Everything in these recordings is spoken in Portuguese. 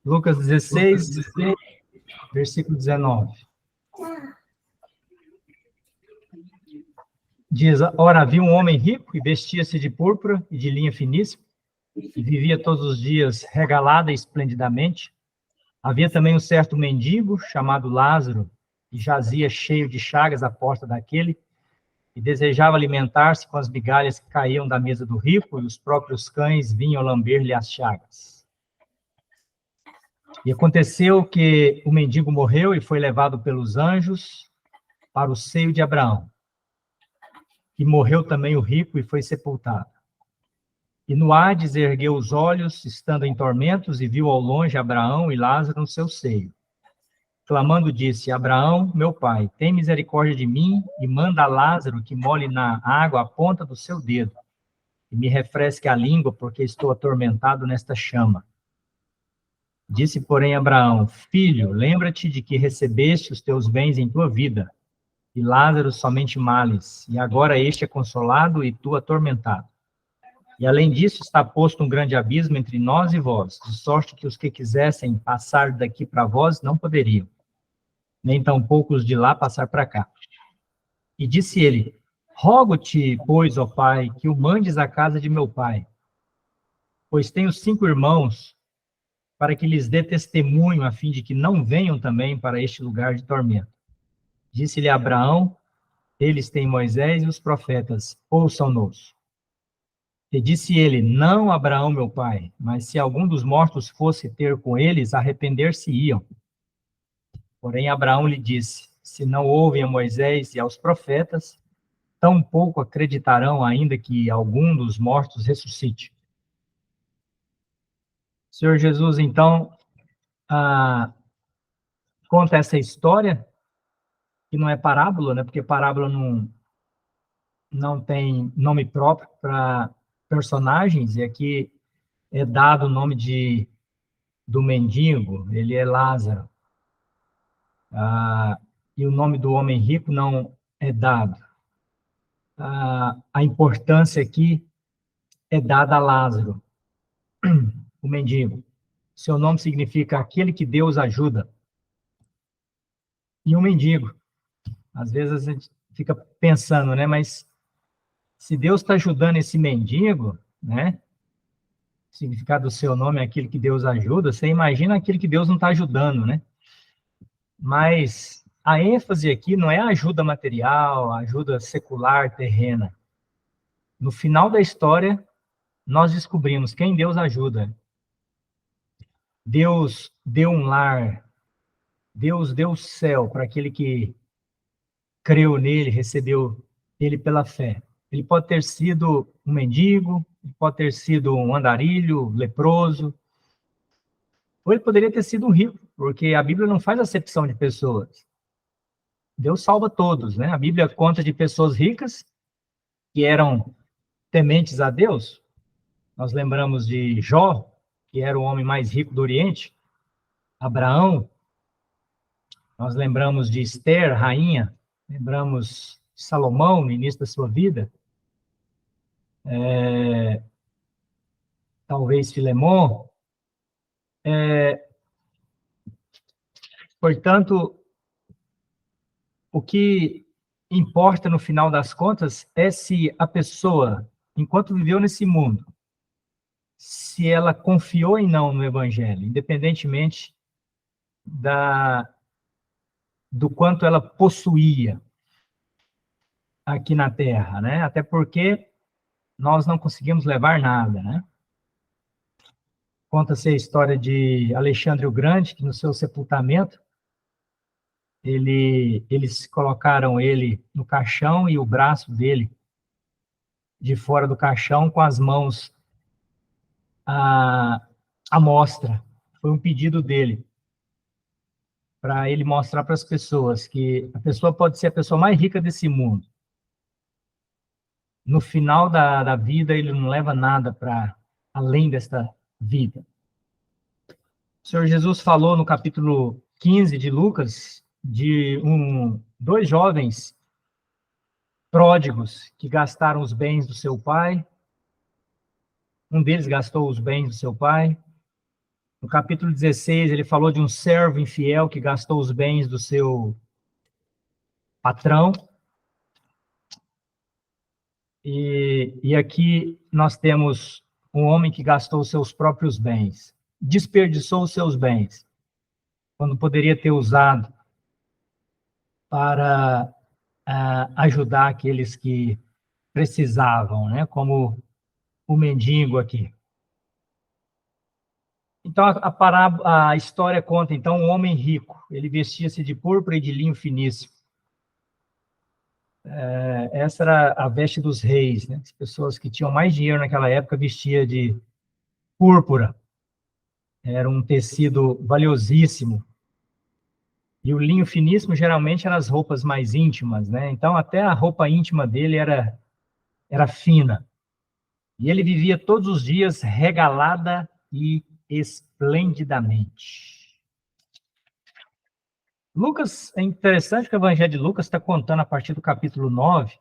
Lucas 16, versículo 19. Diz, ora, havia um homem rico e vestia-se de púrpura e de linha finíssima, e vivia todos os dias regalada esplendidamente. Havia também um certo mendigo, chamado Lázaro, que jazia cheio de chagas à porta daquele, e desejava alimentar-se com as migalhas que caíam da mesa do rico, e os próprios cães vinham lamber-lhe as chagas. E aconteceu que o mendigo morreu e foi levado pelos anjos para o seio de Abraão. E morreu também o rico e foi sepultado. E no Hades ergueu os olhos, estando em tormentos, e viu ao longe Abraão e Lázaro no seu seio. Clamando, disse, Abraão, meu pai, tem misericórdia de mim e manda a Lázaro que molhe na água a ponta do seu dedo e me refresque a língua, porque estou atormentado nesta chama. Disse, porém, Abraão, filho, lembra-te de que recebeste os teus bens em tua vida, e Lázaro somente males, e agora este é consolado e tu atormentado. E além disso, está posto um grande abismo entre nós e vós, de sorte que os que quisessem passar daqui para vós não poderiam, nem tampouco os de lá passar para cá. E disse ele, rogo-te, pois, ó pai, que o mandes à casa de meu pai, pois tenho 5 irmãos, para que lhes dê testemunho, a fim de que não venham também para este lugar de tormento. Disse-lhe Abraão, eles têm Moisés e os profetas, ouçam-nos. E disse ele, não Abraão, meu pai, mas se algum dos mortos fosse ter com eles, arrepender-se-iam. Porém, Abraão lhe disse, se não ouvem a Moisés e aos profetas, tampouco acreditarão ainda que algum dos mortos ressuscite. O Senhor Jesus, então, conta essa história, que não é parábola, né? Porque parábola não tem nome próprio para personagens, e aqui é dado o nome do mendigo, ele é Lázaro. E o nome do homem rico não é dado. A importância aqui é dada a Lázaro, o mendigo. Seu nome significa aquele que Deus ajuda. E um mendigo. Às vezes a gente fica pensando, né? Mas se Deus está ajudando esse mendigo, né? O significado do seu nome é aquele que Deus ajuda. Você imagina aquele que Deus não está ajudando, né? Mas a ênfase aqui não é a ajuda material, a ajuda secular, terrena. No final da história, nós descobrimos quem Deus ajuda. Deus deu um lar, Deus deu o céu para aquele que creu nele, recebeu ele pela fé. Ele pode ter sido um mendigo, pode ter sido um andarilho, leproso, ou ele poderia ter sido um rico, porque a Bíblia não faz acepção de pessoas. Deus salva todos, né? A Bíblia conta de pessoas ricas que eram tementes a Deus. Nós lembramos de Jó, que era o homem mais rico do Oriente, Abraão, nós lembramos de Esther, rainha, lembramos de Salomão, no início da sua vida, talvez Filemon. Portanto, o que importa no final das contas é se a pessoa, enquanto viveu nesse mundo, se ela confiou ou não no Evangelho, independentemente do quanto ela possuía aqui na Terra, né? Até porque nós não conseguimos levar nada, né? Conta-se a história de Alexandre o Grande, que no seu sepultamento, eles colocaram ele no caixão e o braço dele de fora do caixão com as mãos à mostra. Foi um pedido dele para ele mostrar para as pessoas que a pessoa pode ser a pessoa mais rica desse mundo. No final da vida, ele não leva nada para além desta vida. O Senhor Jesus falou no capítulo 15 de Lucas de dois jovens pródigos que gastaram os bens do seu pai. Um deles gastou os bens do seu pai, No capítulo 16, ele falou de um servo infiel que gastou os bens do seu patrão. E aqui nós temos um homem que gastou os seus próprios bens, desperdiçou os seus bens, quando poderia ter usado para ajudar aqueles que precisavam, né? Como o mendigo aqui. Então, a história conta, então, um homem rico, ele vestia-se de púrpura e de linho finíssimo. Essa era a veste dos reis, né? As pessoas que tinham mais dinheiro naquela época vestiam de púrpura. Era um tecido valiosíssimo. E o linho finíssimo, geralmente, eram as roupas mais íntimas, né? Então, até a roupa íntima dele era fina. E ele vivia todos os dias regalada e esplendidamente. Lucas, é interessante que o Evangelho de Lucas está contando, a partir do capítulo 9,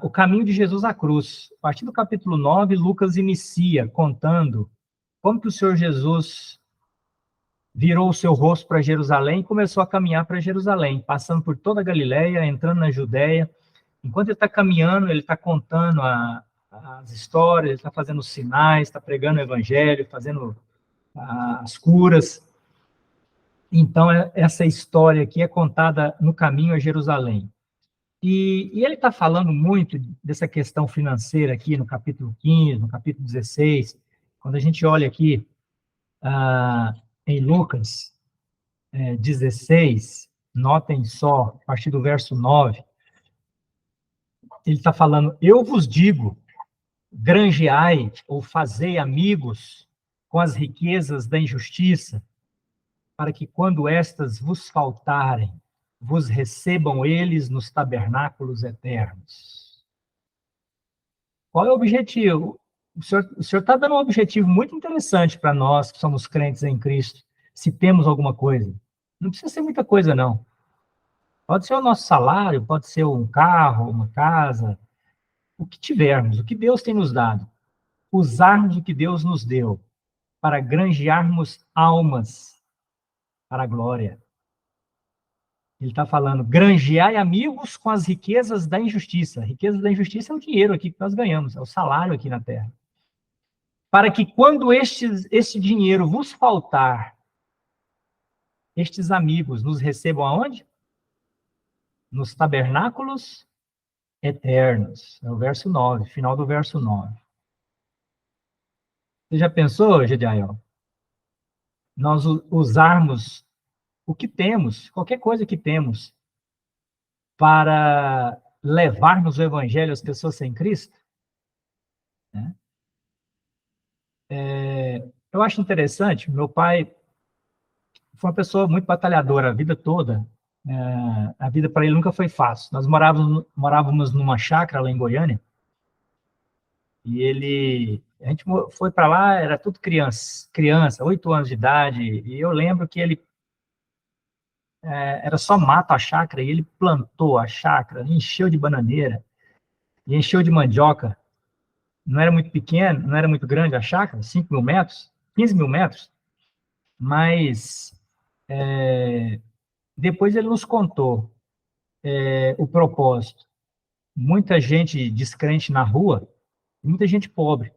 o caminho de Jesus à cruz. A partir do capítulo 9, Lucas inicia contando como que o Senhor Jesus virou o seu rosto para Jerusalém e começou a caminhar para Jerusalém, passando por toda a Galileia, entrando na Judéia. Enquanto ele está caminhando, ele está contando as histórias, ele está fazendo os sinais, está pregando o evangelho, fazendo as curas. Então, essa história aqui é contada no caminho a Jerusalém. E ele está falando muito dessa questão financeira aqui no capítulo 15, no capítulo 16. Quando a gente olha aqui em Lucas 16, notem só, a partir do verso 9, ele está falando: eu vos digo, granjeai ou fazei amigos com as riquezas da injustiça, para que quando estas vos faltarem, vos recebam eles nos tabernáculos eternos. Qual é o objetivo? O senhor está dando um objetivo muito interessante para nós que somos crentes em Cristo, se temos alguma coisa. Não precisa ser muita coisa, não. Pode ser o nosso salário, pode ser um carro, uma casa, o que tivermos, o que Deus tem nos dado. Usarmos o que Deus nos deu para granjearmos almas para a glória. Ele está falando, granjeai amigos com as riquezas da injustiça. A riqueza da injustiça é o dinheiro aqui que nós ganhamos, é o salário aqui na terra. Para que quando este dinheiro vos faltar, estes amigos nos recebam aonde? Nos tabernáculos eternos. É o verso 9, final do verso 9. Você já pensou, Gediael? Nós usarmos o que temos, qualquer coisa que temos, para levarmos o evangelho às pessoas sem Cristo? Né? Eu acho interessante, meu pai foi uma pessoa muito batalhadora a vida toda. A vida para ele nunca foi fácil. Nós morávamos numa chácara lá em Goiânia, e a gente foi para lá, era tudo criança, 8 anos de idade, e eu lembro que ele era só mato a chácara, e ele plantou a chácara, encheu de bananeira, e encheu de mandioca. Não era muito pequeno, não era muito grande a chácara, 5 mil metros, 15 mil metros, mas depois ele nos contou o propósito. Muita gente descrente na rua, muita gente pobre.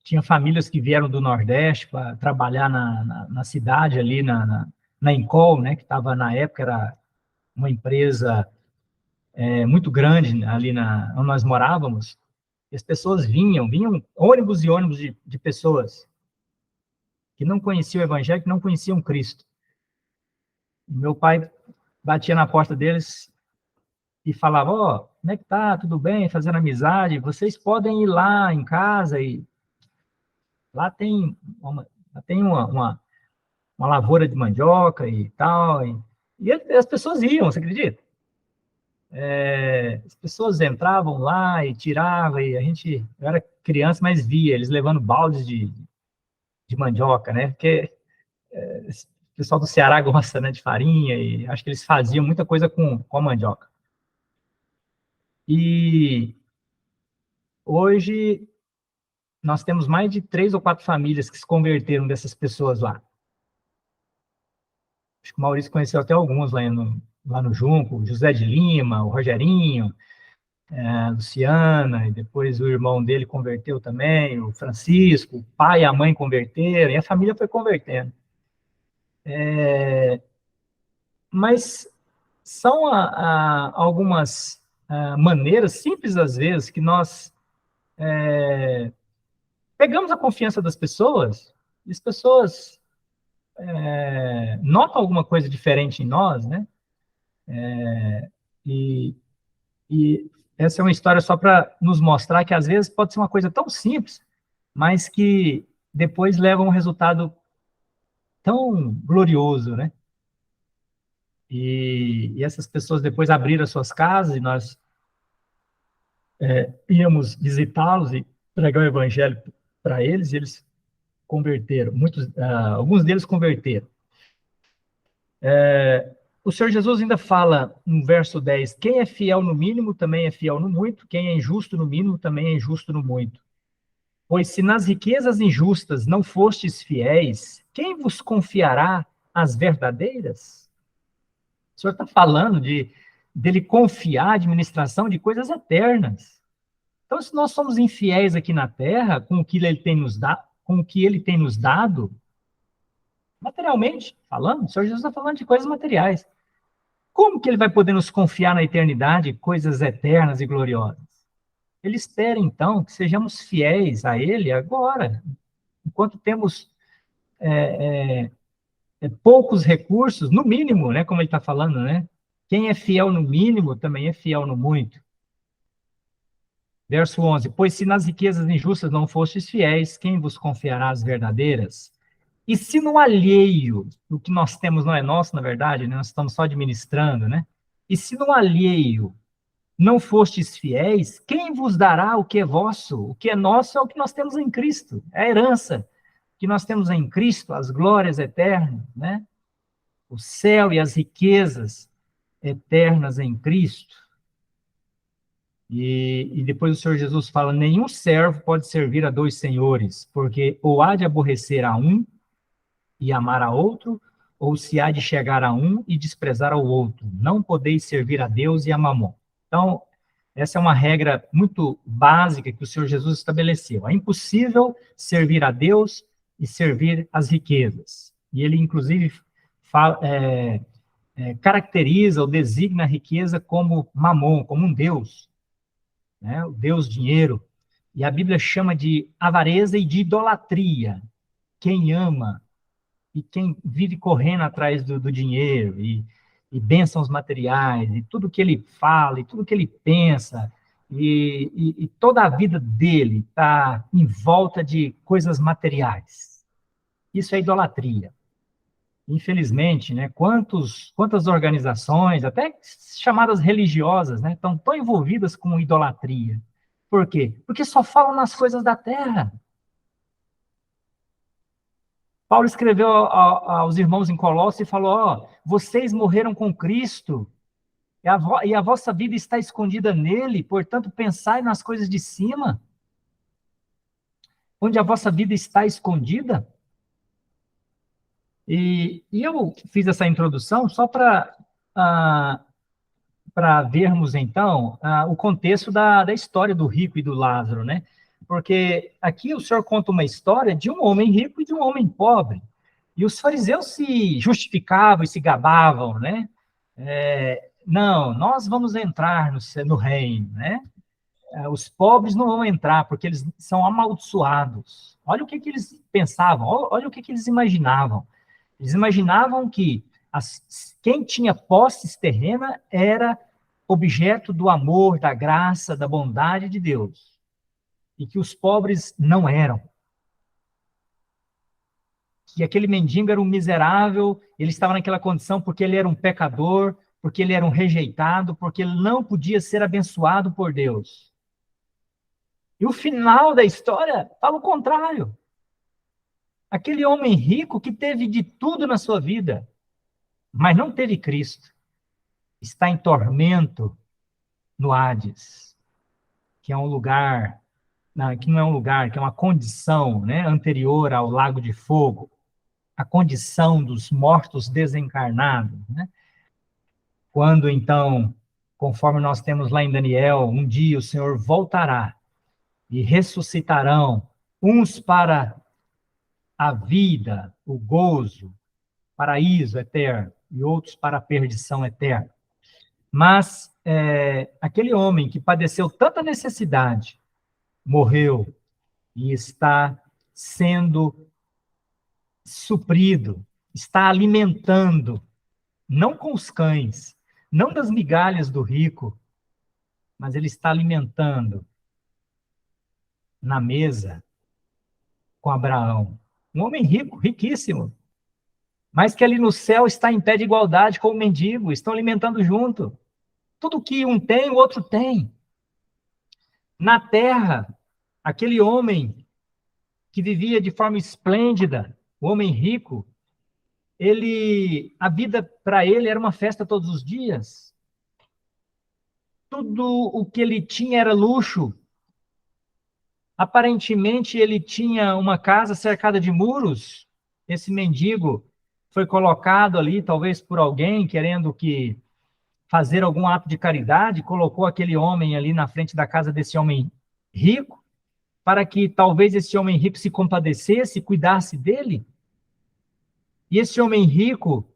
Tinha famílias que vieram do Nordeste para trabalhar na cidade, ali na Encol, né, que estava na época, era uma empresa muito grande ali onde nós morávamos. E as pessoas vinham ônibus e ônibus de pessoas que não conheciam o Evangelho, que não conheciam Cristo. E meu pai batia na porta deles e falava: ó, como é que tá? Tudo bem? Fazendo amizade? Vocês podem ir lá em casa e lá tem uma lavoura de mandioca e tal. E as pessoas iam, você acredita? As pessoas entravam lá e tiravam, e eu era criança, mas via eles levando baldes de mandioca, né? Porque o pessoal do Ceará gosta, né, de farinha, e acho que eles faziam muita coisa com a mandioca. E hoje nós temos mais de 3 ou 4 famílias que se converteram dessas pessoas lá. Acho que o Maurício conheceu até alguns lá no Junco, o José de Lima, o Rogerinho, a Luciana, e depois o irmão dele converteu também, o Francisco, o pai e a mãe converteram, e a família foi convertendo. Mas são algumas maneiras, simples às vezes, que nós pegamos a confiança das pessoas, e as pessoas notam alguma coisa diferente em nós, né? E, e essa é uma história só para nos mostrar que, às vezes, pode ser uma coisa tão simples, mas que depois leva a um resultado tão glorioso, né? E essas pessoas depois abriram as suas casas e nós íamos visitá-los e pregar o evangelho para eles, e eles converteram. Alguns deles converteram. O Senhor Jesus ainda fala no verso 10, quem é fiel no mínimo também é fiel no muito, quem é injusto no mínimo também é injusto no muito. Pois se nas riquezas injustas não fostes fiéis, quem vos confiará as verdadeiras? O Senhor está falando dele confiar a administração de coisas eternas. Então, se nós somos infiéis aqui na Terra, com o que ele tem nos dado, materialmente falando, o Senhor Jesus está falando de coisas materiais. Como que ele vai poder nos confiar na eternidade coisas eternas e gloriosas? Ele espera, então, que sejamos fiéis a ele agora, enquanto temos poucos recursos, no mínimo, né, como ele está falando, né? Quem é fiel no mínimo também é fiel no muito. Verso 11, pois se nas riquezas injustas não fostes fiéis, quem vos confiará as verdadeiras? E se no alheio, o que nós temos não é nosso, na verdade, né? Nós estamos só administrando, né? E se no alheio não fostes fiéis, quem vos dará o que é vosso? O que é nosso é o que nós temos em Cristo, é a herança que nós temos em Cristo, as glórias eternas, né? O céu e as riquezas eternas em Cristo. E depois o Senhor Jesus fala, nenhum servo pode servir a 2 senhores, porque ou há de aborrecer a um e amar a outro, ou se há de chegar a um e desprezar ao outro. Não podeis servir a Deus e a Mamon. Então, essa é uma regra muito básica que o Senhor Jesus estabeleceu. É impossível servir a Deus e servir as riquezas. E ele, inclusive, caracteriza ou designa a riqueza como Mamon, como um Deus, né? O Deus dinheiro. E a Bíblia chama de avareza e de idolatria. Quem ama e quem vive correndo atrás do dinheiro e bênçãos materiais, e tudo que ele fala, e tudo que ele pensa, e toda a vida dele está em volta de coisas materiais. Isso é idolatria. Infelizmente, né, quantas organizações, até chamadas religiosas, né, estão tão envolvidas com idolatria. Por quê? Porque só falam nas coisas da terra. Paulo escreveu aos irmãos em Colossos e falou, ó, vocês morreram com Cristo, e a vossa vida está escondida nele, portanto, pensai nas coisas de cima, onde a vossa vida está escondida. E eu fiz essa introdução só para vermos, então, o contexto da história do rico e do Lázaro, né? Porque aqui o Senhor conta uma história de um homem rico e de um homem pobre. E os fariseus se justificavam e se gabavam, né? Não, nós vamos entrar no reino, né? Os pobres não vão entrar, porque eles são amaldiçoados. Olha o que eles pensavam, olha o que eles imaginavam. Eles imaginavam que quem tinha posses terrena era objeto do amor, da graça, da bondade de Deus. E que os pobres não eram. Que aquele mendigo era um miserável, ele estava naquela condição porque ele era um pecador, porque ele era um rejeitado, porque ele não podia ser abençoado por Deus. E o final da história fala o contrário. Aquele homem rico que teve de tudo na sua vida, mas não teve Cristo, está em tormento no Hades, que é um lugar que não é um lugar, que é uma condição, né, anterior ao lago de fogo, a condição dos mortos desencarnados, né? Quando, então, conforme nós temos lá em Daniel, um dia o Senhor voltará e ressuscitarão, uns para a vida, o gozo, paraíso eterno, e outros para a perdição eterna. Mas aquele homem que padeceu tanta necessidade, morreu e está sendo suprido, está alimentando, não com os cães, não das migalhas do rico, mas ele está alimentando na mesa com Abraão. Um homem rico, riquíssimo, mas que ali no céu está em pé de igualdade com o mendigo, estão alimentando junto. Tudo que um tem, o outro tem. Na terra, aquele homem que vivia de forma esplêndida, o homem rico, a vida para ele era uma festa todos os dias. Tudo o que ele tinha era luxo. Aparentemente, ele tinha uma casa cercada de muros. Esse mendigo foi colocado ali, talvez por alguém querendo fazer algum ato de caridade, colocou aquele homem ali na frente da casa desse homem rico, para que talvez esse homem rico se compadecesse, cuidasse dele. E esse homem rico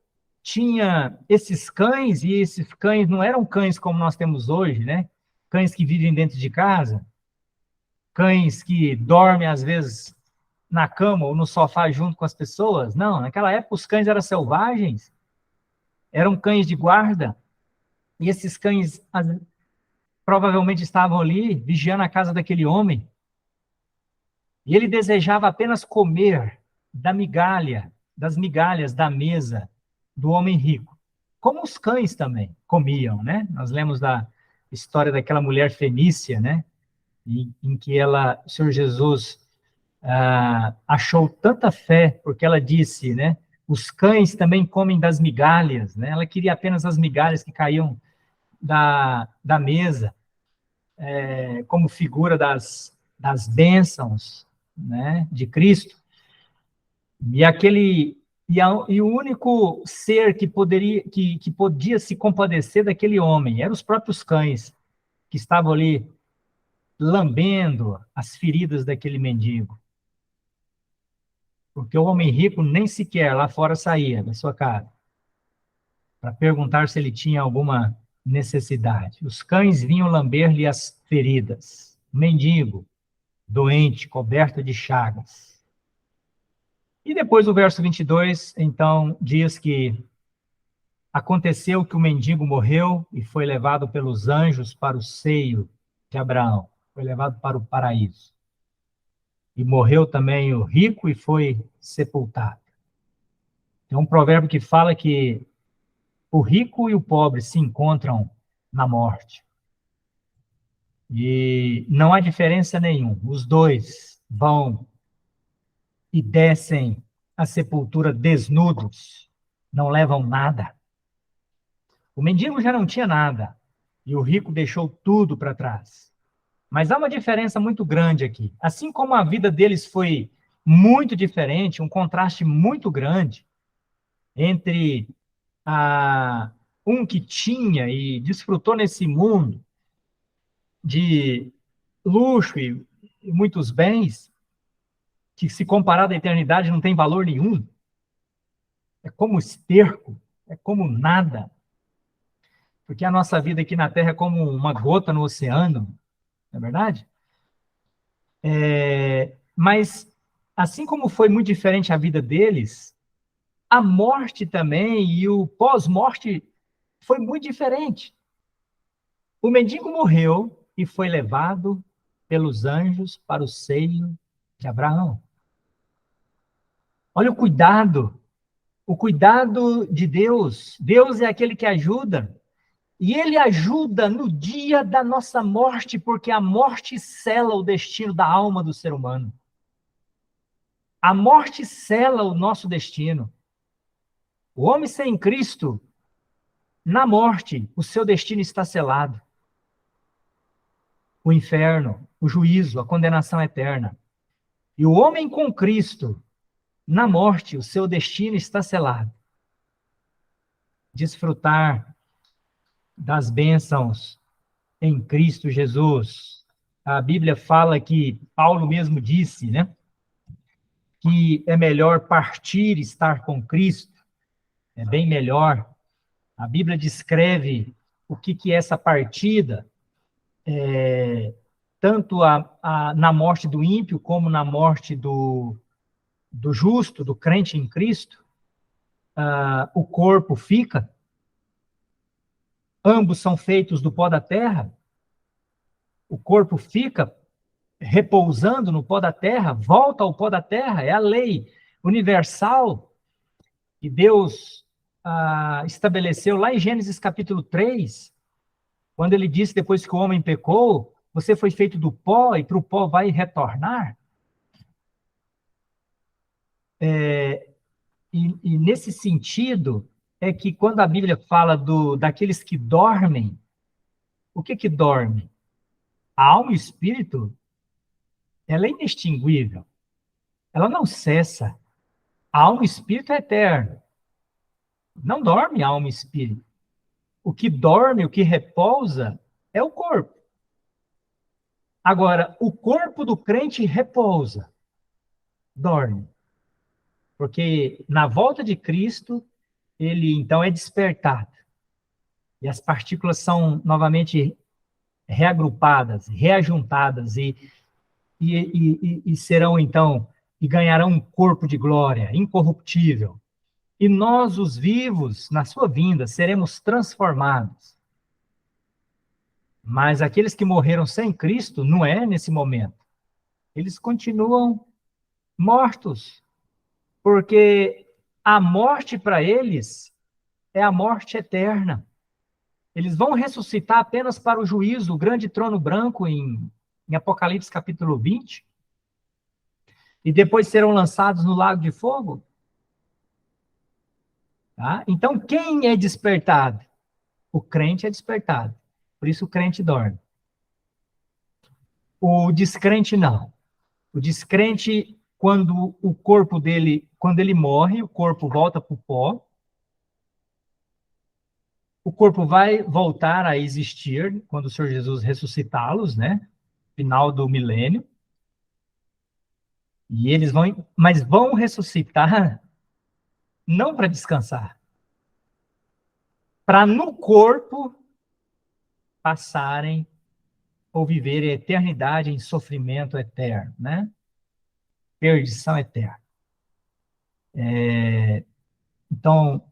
tinha esses cães, e esses cães não eram cães como nós temos hoje, né? Cães que vivem dentro de casa, cães que dormem, às vezes, na cama ou no sofá junto com as pessoas. Não, naquela época os cães eram selvagens, eram cães de guarda, e esses cães provavelmente estavam ali vigiando a casa daquele homem, e ele desejava apenas comer das migalhas da mesa do homem rico, como os cães também comiam, né? Nós lemos da história daquela mulher fenícia, né? Em que o Senhor Jesus achou tanta fé, porque ela disse, né? Os cães também comem das migalhas, né? Ela queria apenas as migalhas que caíam da mesa, como figura das bênçãos, né, de Cristo. E o único ser que podia se compadecer daquele homem eram os próprios cães, que estavam ali lambendo as feridas daquele mendigo. Porque o homem rico nem sequer lá fora saía da sua casa para perguntar se ele tinha alguma necessidade. Os cães vinham lamber-lhe as feridas. O mendigo, doente, coberto de chagas. E depois o verso 22, então, diz que aconteceu que o mendigo morreu e foi levado pelos anjos para o seio de Abraão. Foi levado para o paraíso. E morreu também o rico e foi sepultado. Tem um provérbio que fala que o rico e o pobre se encontram na morte. E não há diferença nenhuma. Os dois vão e descem à sepultura desnudos, não levam nada. O mendigo já não tinha nada, e o rico deixou tudo para trás. Mas há uma diferença muito grande aqui. Assim como a vida deles foi muito diferente, um contraste muito grande entre um que tinha e desfrutou nesse mundo de luxo e muitos bens, que se comparado à eternidade não tem valor nenhum. É como esterco, é como nada. Porque a nossa vida aqui na Terra é como uma gota no oceano, não é verdade? Mas, assim como foi muito diferente a vida deles, a morte também e o pós-morte foi muito diferente. O mendigo morreu e foi levado pelos anjos para o seio de Abraão. Olha o cuidado de Deus. Deus é aquele que ajuda. E ele ajuda no dia da nossa morte, porque a morte sela o destino da alma do ser humano. A morte sela o nosso destino. O homem sem Cristo, na morte, o seu destino está selado. o inferno, o juízo, a condenação eterna. E o homem com Cristo, na morte, o seu destino está selado. Desfrutar das bênçãos em Cristo Jesus. A Bíblia fala que, Paulo mesmo disse, né, que é melhor partir e estar com Cristo, é bem melhor. A Bíblia descreve o que é essa partida, tanto na morte do ímpio, como na morte do justo, do crente em Cristo. O corpo fica, ambos são feitos do pó da terra, o corpo fica repousando no pó da terra, volta ao pó da terra, é a lei universal que Deus estabeleceu lá em Gênesis capítulo 3, quando ele disse, depois que o homem pecou, você foi feito do pó e para o pó vai retornar. E nesse sentido, é que quando a Bíblia fala daqueles que dormem, o que dorme? A alma e o espírito, ela é inextinguível. Ela não cessa. A alma e o espírito é eterno. Não dorme a alma e o espírito. O que dorme, o que repousa, é o corpo. Agora, o corpo do crente repousa, dorme. Porque na volta de Cristo, ele então é despertado. E as partículas são novamente reagrupadas, reajuntadas e serão então, e ganharão um corpo de glória, incorruptível. E nós, os vivos, na sua vinda, seremos transformados. Mas aqueles que morreram sem Cristo, não é nesse momento. Eles continuam mortos, porque a morte para eles é a morte eterna. Eles vão ressuscitar apenas para o juízo, o grande trono branco em Apocalipse capítulo 20, e depois serão lançados no lago de fogo. Tá? Então, quem é despertado? O crente é despertado. Por isso o crente dorme. O descrente não. O descrente, quando o corpo dele, quando ele morre, o corpo volta para o pó. O corpo vai voltar a existir quando o Senhor Jesus ressuscitá-los, né? Final do milênio. E eles vão ressuscitar não para descansar, para no corpo passarem ou viverem a eternidade em sofrimento eterno, né? Perdição eterna. Então,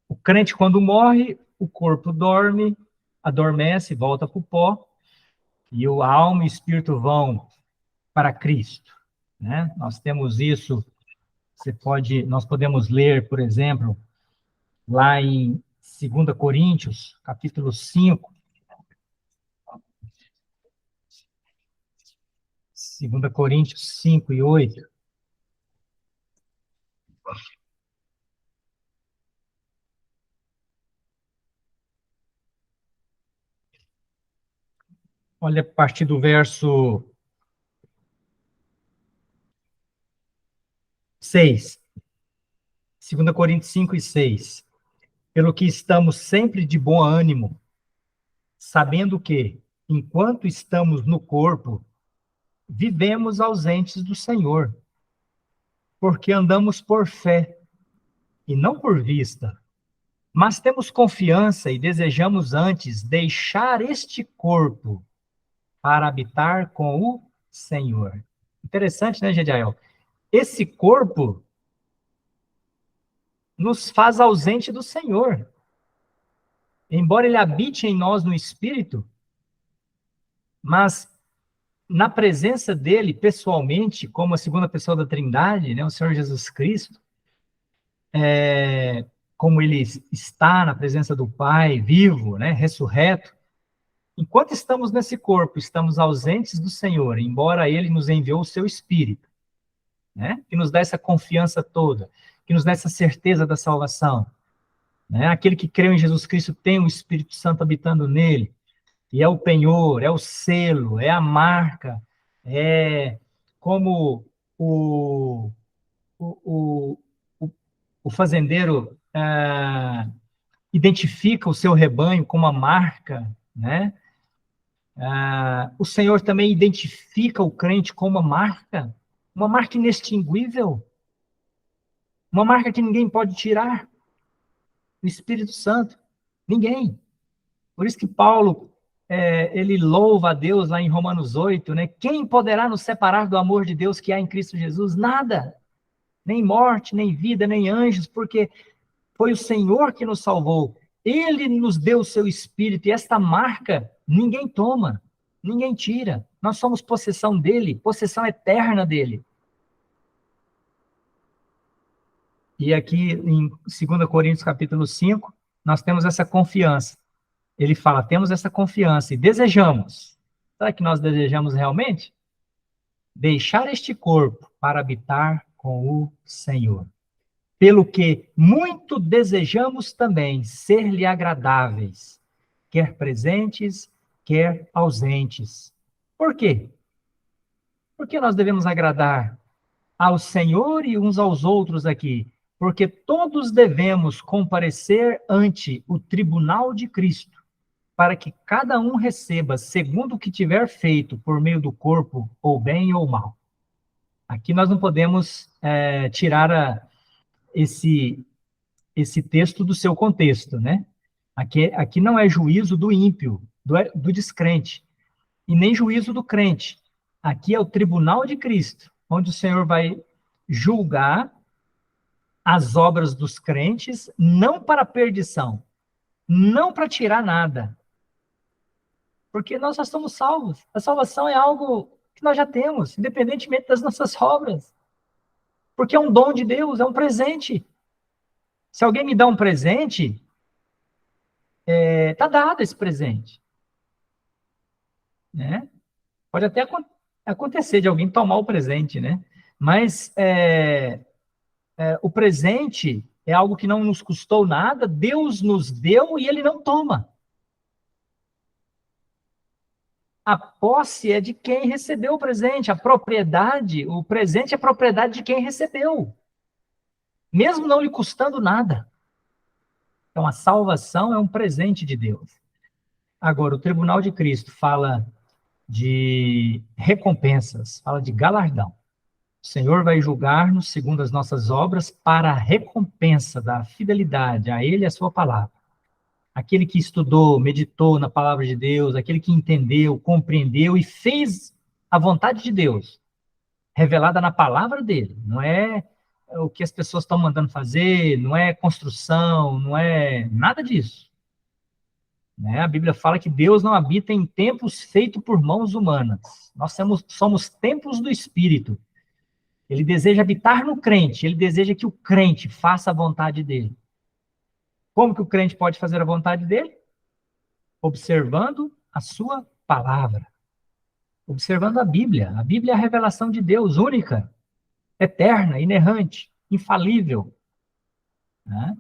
o crente, quando morre, o corpo dorme, adormece, volta para o pó, e a alma e o espírito vão para Cristo, né? Nós temos isso, nós podemos ler, por exemplo, lá em 2 Coríntios, capítulo 5, 2 Coríntios 5 e 8. Olha, a partir do verso 6. 2 Coríntios 5 e 6. Pelo que estamos sempre de bom ânimo, sabendo que, enquanto estamos no corpo, vivemos ausentes do Senhor, porque andamos por fé e não por vista. Mas temos confiança e desejamos antes deixar este corpo para habitar com o Senhor. Interessante, né, Gediael? Esse corpo nos faz ausente do Senhor. Embora ele habite em nós no Espírito, mas na presença dele, pessoalmente, como a segunda pessoa da Trindade, né, o Senhor Jesus Cristo, como ele está na presença do Pai, vivo, né, ressurreto, enquanto estamos nesse corpo, estamos ausentes do Senhor, embora ele nos enviou o seu Espírito, né, que nos dá essa confiança toda, que nos dá essa certeza da salvação. Né? Aquele que creu em Jesus Cristo tem o Espírito Santo habitando nele. e é o penhor, é o selo, é a marca, é como o, o, o fazendeiro identifica o seu rebanho com uma marca, né? O Senhor também identifica o crente com uma marca inextinguível, uma marca que ninguém pode tirar, o Espírito Santo, ninguém. Por isso que Paulo, ele louva a Deus lá em Romanos 8, né? Quem poderá nos separar do amor de Deus que há em Cristo Jesus? Nada, nem morte, nem vida, nem anjos, porque foi o Senhor que nos salvou. Ele nos deu o seu Espírito, e esta marca ninguém toma, ninguém tira. Nós somos possessão dele, possessão eterna dele. E aqui em 2 Coríntios capítulo 5, nós temos essa confiança. Ele fala, temos essa confiança e desejamos. Será que nós desejamos realmente? Deixar este corpo para habitar com o Senhor. Pelo que muito desejamos também ser-lhe agradáveis, quer presentes, quer ausentes. Por quê? Porque nós devemos agradar ao Senhor e uns aos outros aqui, porque todos devemos comparecer ante o tribunal de Cristo, para que cada um receba segundo o que tiver feito por meio do corpo, ou bem ou mal. Aqui nós não podemos tirar esse texto do seu contexto, né? Aqui não é juízo do ímpio, do descrente, e nem juízo do crente. Aqui é o tribunal de Cristo, onde o Senhor vai julgar as obras dos crentes, não para perdição, não para tirar nada, porque nós já somos salvos. A salvação é algo que nós já temos, independentemente das nossas obras, porque é um dom de Deus, é um presente. Se alguém me dá um presente, está dado esse presente, né? Pode até acontecer de alguém tomar o presente, né? Mas o presente é algo que não nos custou nada, Deus nos deu e ele não toma. A posse é de quem recebeu o presente, a propriedade, o presente é propriedade de quem recebeu, mesmo não lhe custando nada. Então, a salvação é um presente de Deus. Agora, o tribunal de Cristo fala de recompensas, fala de galardão. O Senhor vai julgar-nos segundo as nossas obras para a recompensa da fidelidade a Ele e a sua palavra. Aquele que estudou, meditou na palavra de Deus, aquele que entendeu, compreendeu e fez a vontade de Deus, revelada na palavra dele. Não é o que as pessoas estão mandando fazer, não é construção, não é nada disso. Né? A Bíblia fala que Deus não habita em templos feitos por mãos humanas. Nós somos templos do Espírito. Ele deseja habitar no crente, ele deseja que o crente faça a vontade dele. Como que o crente pode fazer a vontade dele? Observando a sua palavra. Observando a Bíblia. A Bíblia é a revelação de Deus, única, eterna, inerrante, infalível. Né?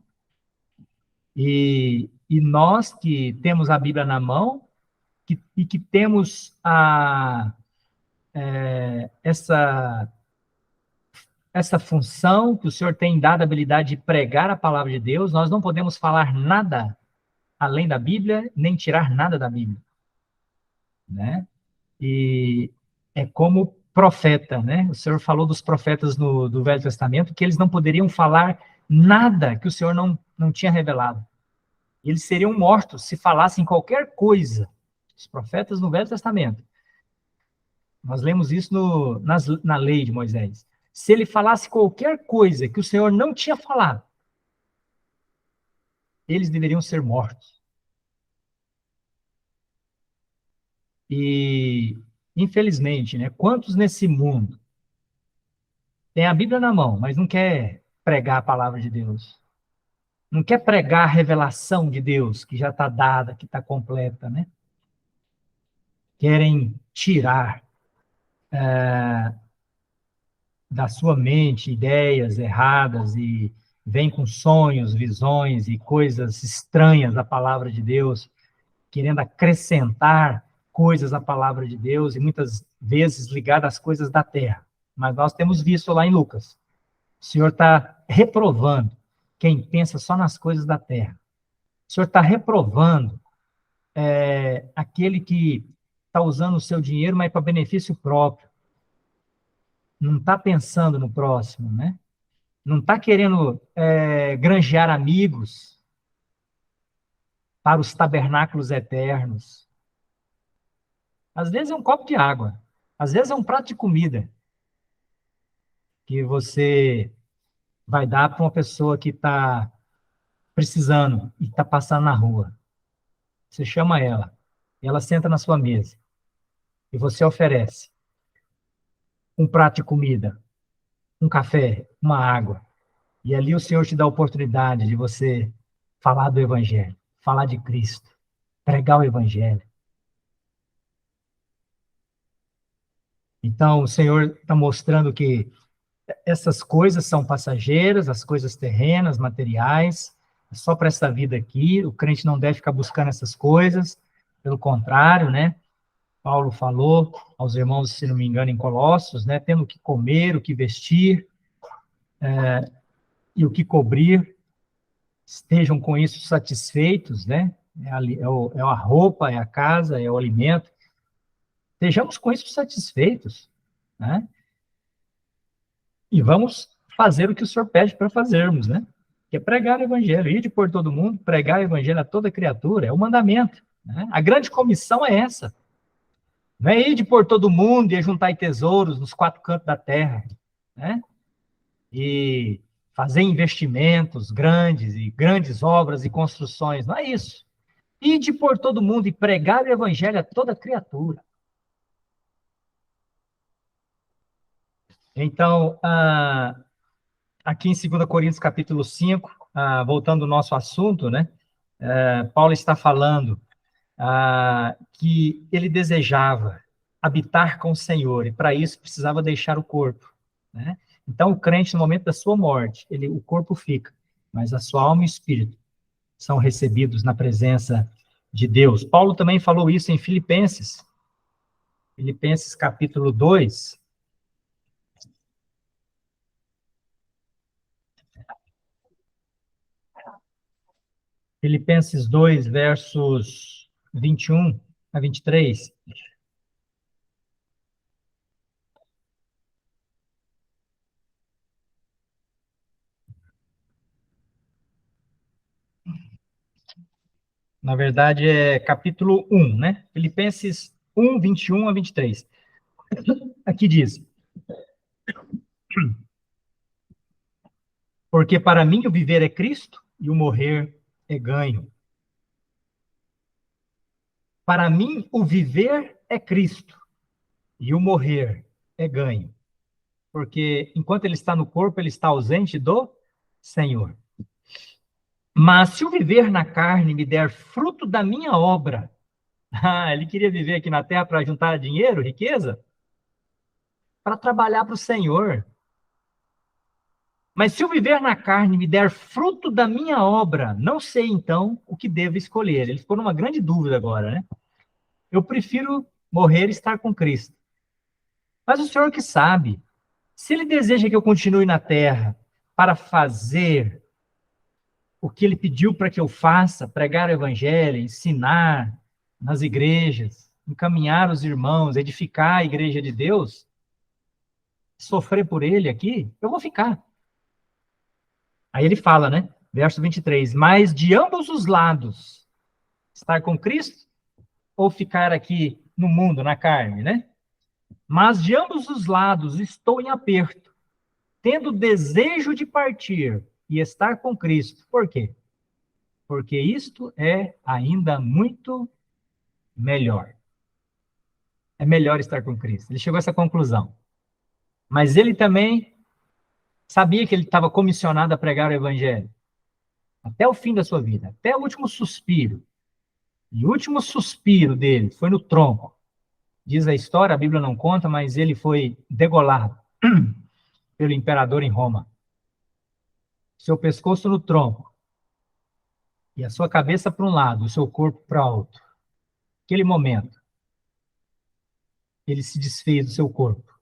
E nós que temos a Bíblia na mão, e que temos essa função que o Senhor tem dado a habilidade de pregar a palavra de Deus, nós não podemos falar nada além da Bíblia, nem tirar nada da Bíblia. Né? E é como profeta, né? O Senhor falou dos profetas do Velho Testamento que eles não poderiam falar nada que o Senhor não tinha revelado. Eles seriam mortos se falassem qualquer coisa. Os profetas no Velho Testamento. Nós lemos isso na lei de Moisés. Se ele falasse qualquer coisa que o Senhor não tinha falado, eles deveriam ser mortos. E, infelizmente, né, quantos nesse mundo tem a Bíblia na mão, mas não quer pregar a palavra de Deus? Não quer pregar a revelação de Deus, que já está dada, que está completa, né? Querem tirar da sua mente ideias erradas e vem com sonhos, visões e coisas estranhas da palavra de Deus, querendo acrescentar coisas à palavra de Deus, e muitas vezes ligada às coisas da terra. Mas nós temos visto lá em Lucas, o Senhor está reprovando quem pensa só nas coisas da terra. O Senhor está reprovando aquele que está usando o seu dinheiro, mas para benefício próprio. Não está pensando no próximo, né? Não está querendo granjear amigos para os tabernáculos eternos. Às vezes é um copo de água, às vezes é um prato de comida que você vai dar para uma pessoa que está precisando e está passando na rua. Você chama ela, ela senta na sua mesa e você oferece um prato de comida, um café, uma água. E ali o Senhor te dá a oportunidade de você falar do Evangelho, falar de Cristo, pregar o Evangelho. Então, o Senhor está mostrando que essas coisas são passageiras, as coisas terrenas, materiais, é só para essa vida aqui. O crente não deve ficar buscando essas coisas, pelo contrário, né? Paulo falou aos irmãos, se não me engano, em Colossos, né? Tendo o que comer, o que vestir e o que cobrir, estejam com isso satisfeitos, né? É a roupa, é a casa, é o alimento. Estejamos com isso satisfeitos, né? E vamos fazer o que o Senhor pede para fazermos, né? Que é pregar o evangelho, ir de por todo mundo, pregar o evangelho a toda criatura, é o mandamento, né? A grande comissão é essa. Não é ir de por todo mundo e juntar tesouros nos quatro cantos da terra, né? E fazer investimentos grandes e grandes obras e construções, não é isso. Ir de por todo mundo e pregar o evangelho a toda criatura. Então, aqui em 2 Coríntios, capítulo 5, voltando ao nosso assunto, né? Paulo está falando que ele desejava habitar com o Senhor, e para isso precisava deixar o corpo, né? Então, o crente, no momento da sua morte, o corpo fica, mas a sua alma e o espírito são recebidos na presença de Deus. Paulo também falou isso em Filipenses capítulo 2, Filipenses 2, versos 21 a 23. Na verdade, é capítulo 1, né? Filipenses 1, 21 a 23. Aqui diz: porque para mim o viver é Cristo e o morrer é ganho. Para mim o viver é Cristo e o morrer é ganho. Porque enquanto ele está no corpo, ele está ausente do Senhor. Mas se o viver na carne me der fruto da minha obra, ele queria viver aqui na terra para juntar dinheiro, riqueza? Para trabalhar para o Senhor. Mas se o viver na carne me der fruto da minha obra, não sei então o que devo escolher. Ele ficou numa grande dúvida agora, né? Eu prefiro morrer e estar com Cristo. Mas o Senhor que sabe, se Ele deseja que eu continue na terra para fazer o que Ele pediu para que eu faça, pregar o Evangelho, ensinar nas igrejas, encaminhar os irmãos, edificar a igreja de Deus, sofrer por Ele aqui, eu vou ficar. Aí ele fala, né? Verso 23, mas de ambos os lados, estar com Cristo ou ficar aqui no mundo, na carne, né? Mas de ambos os lados estou em aperto, tendo desejo de partir e estar com Cristo. Por quê? Porque isto é ainda muito melhor. É melhor estar com Cristo. Ele chegou a essa conclusão. Mas ele também sabia que ele estava comissionado a pregar o Evangelho até o fim da sua vida, até o último suspiro. E o último suspiro dele foi no tronco. Diz a história, a Bíblia não conta, mas ele foi degolado pelo imperador em Roma. Seu pescoço no tronco. E a sua cabeça para um lado, o seu corpo para o outro. Naquele momento, ele se desfez do seu corpo.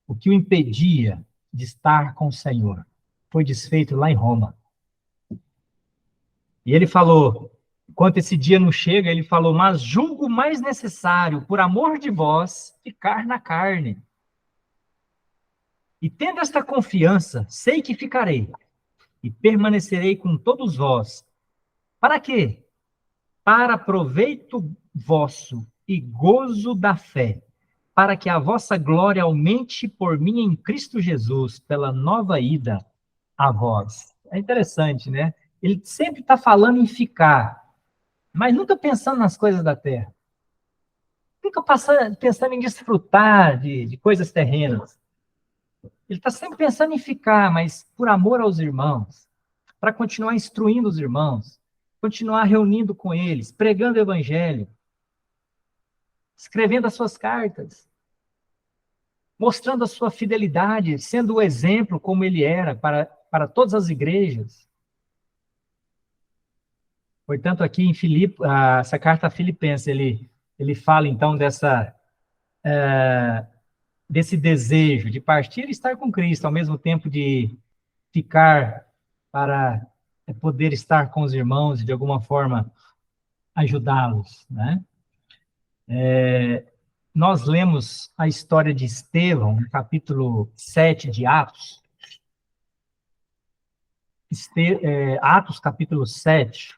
O que o impedia de estar com o Senhor foi desfeito lá em Roma. E ele falou, enquanto esse dia não chega, ele falou, mas julgo mais necessário, por amor de vós, ficar na carne. E tendo esta confiança, sei que ficarei e permanecerei com todos vós. Para quê? Para proveito vosso e gozo da fé, para que a vossa glória aumente por mim em Cristo Jesus, pela nova ida a vós. É interessante, né? Ele sempre está falando em ficar, mas nunca pensando nas coisas da terra. Nunca pensando em desfrutar de coisas terrenas. Ele está sempre pensando em ficar, mas por amor aos irmãos, para continuar instruindo os irmãos, continuar reunindo com eles, pregando o evangelho, escrevendo as suas cartas, mostrando a sua fidelidade, sendo o exemplo como ele era para todas as igrejas. Portanto, aqui em essa carta a Filipenses, ele fala então desse desejo de partir e estar com Cristo, ao mesmo tempo de ficar para poder estar com os irmãos e de alguma forma ajudá-los, né? Nós lemos a história de Estevão, no capítulo 7 de Atos. Atos, capítulo 7.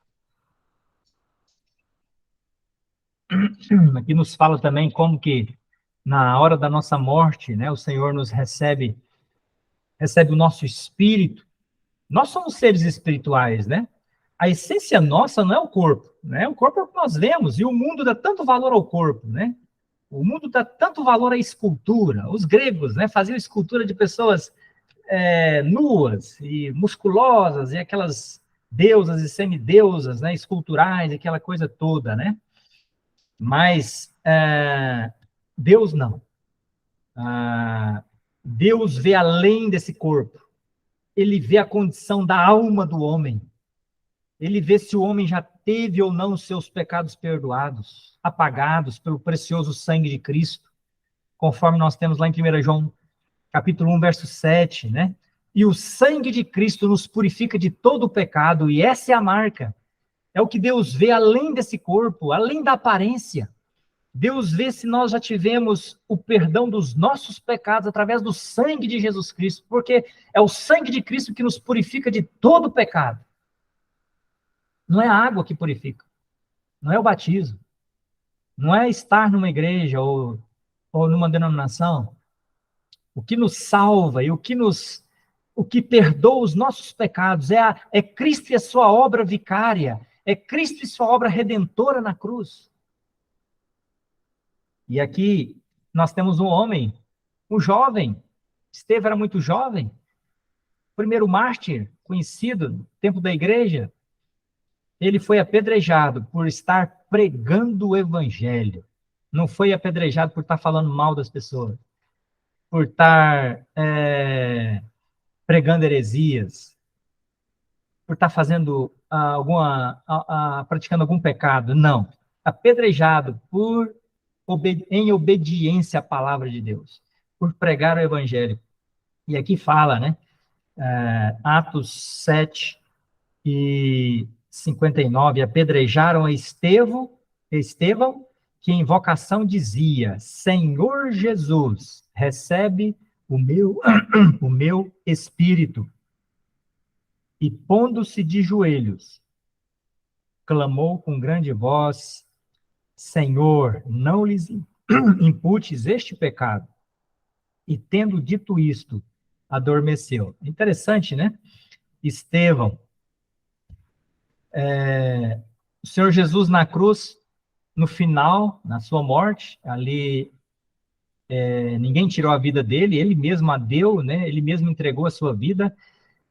Aqui nos fala também como que na hora da nossa morte, né, o Senhor nos recebe o nosso espírito. Nós somos seres espirituais, né? A essência nossa não é o corpo, né? O corpo é o que nós vemos, e o mundo dá tanto valor ao corpo, né? O mundo dá tanto valor à escultura. Os gregos, né, faziam escultura de pessoas nuas e musculosas, e aquelas deusas e semideusas, né, esculturais, aquela coisa toda, né? Mas Deus não. Deus vê além desse corpo. Ele vê a condição da alma do homem. Ele vê se o homem já teve ou não os seus pecados perdoados, apagados pelo precioso sangue de Cristo, conforme nós temos lá em 1 João, capítulo 1, verso 7, né? E o sangue de Cristo nos purifica de todo o pecado, e essa é a marca. É o que Deus vê além desse corpo, além da aparência. Deus vê se nós já tivemos o perdão dos nossos pecados através do sangue de Jesus Cristo, porque é o sangue de Cristo que nos purifica de todo o pecado. Não é a água que purifica, não é o batismo, não é estar numa igreja ou numa denominação. O que nos salva e o que perdoa os nossos pecados é Cristo e a sua obra vicária, é Cristo e sua obra redentora na cruz. E aqui nós temos um homem, um jovem. Estevão era muito jovem, primeiro mártir conhecido no tempo da igreja. Ele foi apedrejado por estar pregando o evangelho. Não foi apedrejado por estar falando mal das pessoas, por estar pregando heresias, por estar fazendo praticando algum pecado. Não. Apedrejado em obediência à palavra de Deus, por pregar o evangelho. E aqui fala, né? Atos 7 e 59, apedrejaram a Estevão, que em vocação dizia, Senhor Jesus, recebe o meu espírito. E pondo-se de joelhos, clamou com grande voz, Senhor, não lhes imputes este pecado. E tendo dito isto, adormeceu. Interessante, né? Estevão, o Senhor Jesus na cruz, no final, na sua morte, ali ninguém tirou a vida dele, ele mesmo a deu, né? Ele mesmo entregou a sua vida,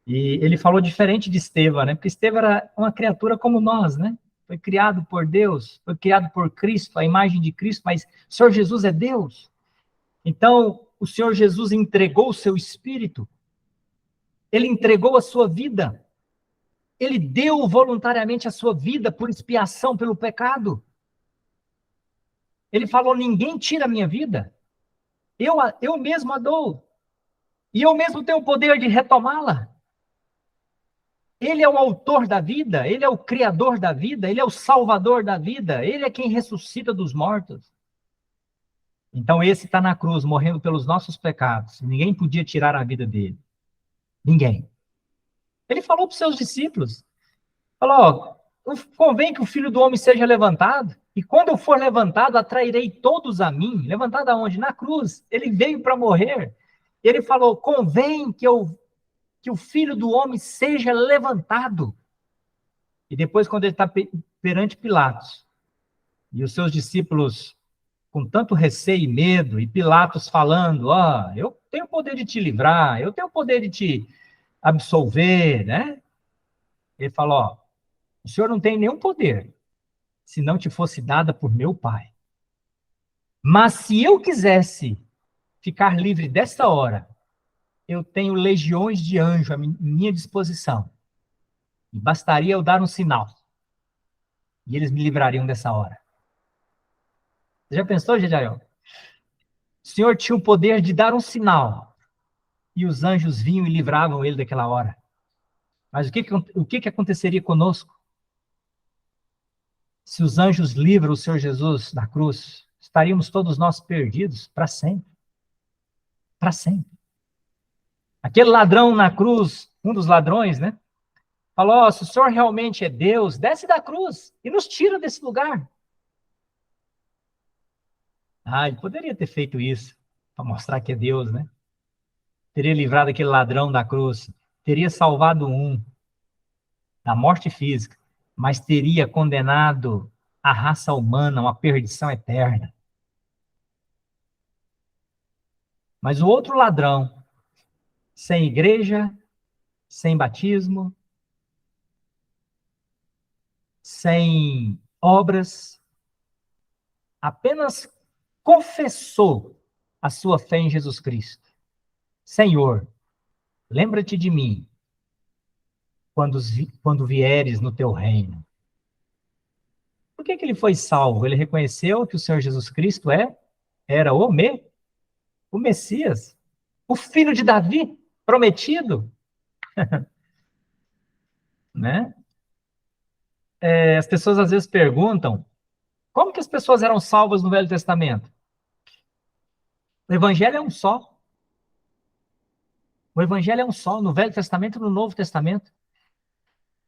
e ele falou diferente de Estevão, né? Porque Estevão era uma criatura como nós, né? Foi criado por Deus, foi criado por Cristo, a imagem de Cristo, mas o Senhor Jesus é Deus. Então, o Senhor Jesus entregou o seu espírito, ele entregou a sua vida, ele deu voluntariamente a sua vida por expiação pelo pecado. Ele falou, ninguém tira a minha vida. Eu mesmo a dou. E eu mesmo tenho o poder de retomá-la. Ele é o autor da vida, ele é o criador da vida, ele é o salvador da vida, ele é quem ressuscita dos mortos. Então esse está na cruz, morrendo pelos nossos pecados. Ninguém podia tirar a vida dele. Ninguém. Ele falou para os seus discípulos, falou, convém que o Filho do Homem seja levantado, e quando eu for levantado, atrairei todos a mim. Levantado aonde? Na cruz. Ele veio para morrer. Ele falou, convém que o Filho do Homem seja levantado. E depois, quando ele está perante Pilatos, e os seus discípulos com tanto receio e medo, e Pilatos falando, eu tenho o poder de te livrar, eu tenho o poder de te absolver, né? Ele falou, o senhor não tem nenhum poder, se não te fosse dada por meu Pai. Mas se eu quisesse ficar livre desta hora, eu tenho legiões de anjos à minha disposição. E bastaria eu dar um sinal. E eles me livrariam dessa hora. Você já pensou, Jediel? O Senhor tinha o poder de dar um sinal. E os anjos vinham e livravam ele daquela hora. Mas o que aconteceria conosco? Se os anjos livram o Senhor Jesus da cruz, estaríamos todos nós perdidos para sempre. Para sempre. Aquele ladrão na cruz, um dos ladrões, né? Falou, se o Senhor realmente é Deus, desce da cruz e nos tira desse lugar. Ele poderia ter feito isso, para mostrar que é Deus, né? Teria livrado aquele ladrão da cruz, teria salvado um da morte física, mas teria condenado a raça humana a uma perdição eterna. Mas o outro ladrão, sem igreja, sem batismo, sem obras, apenas confessou a sua fé em Jesus Cristo. Senhor, lembra-te de mim quando vieres no teu reino. Por que ele foi salvo? Ele reconheceu que o Senhor Jesus Cristo era o Messias, o filho de Davi, prometido. Né? As pessoas às vezes perguntam, como que as pessoas eram salvas no Velho Testamento? O Evangelho é um só. O Evangelho é um só, no Velho Testamento e no Novo Testamento.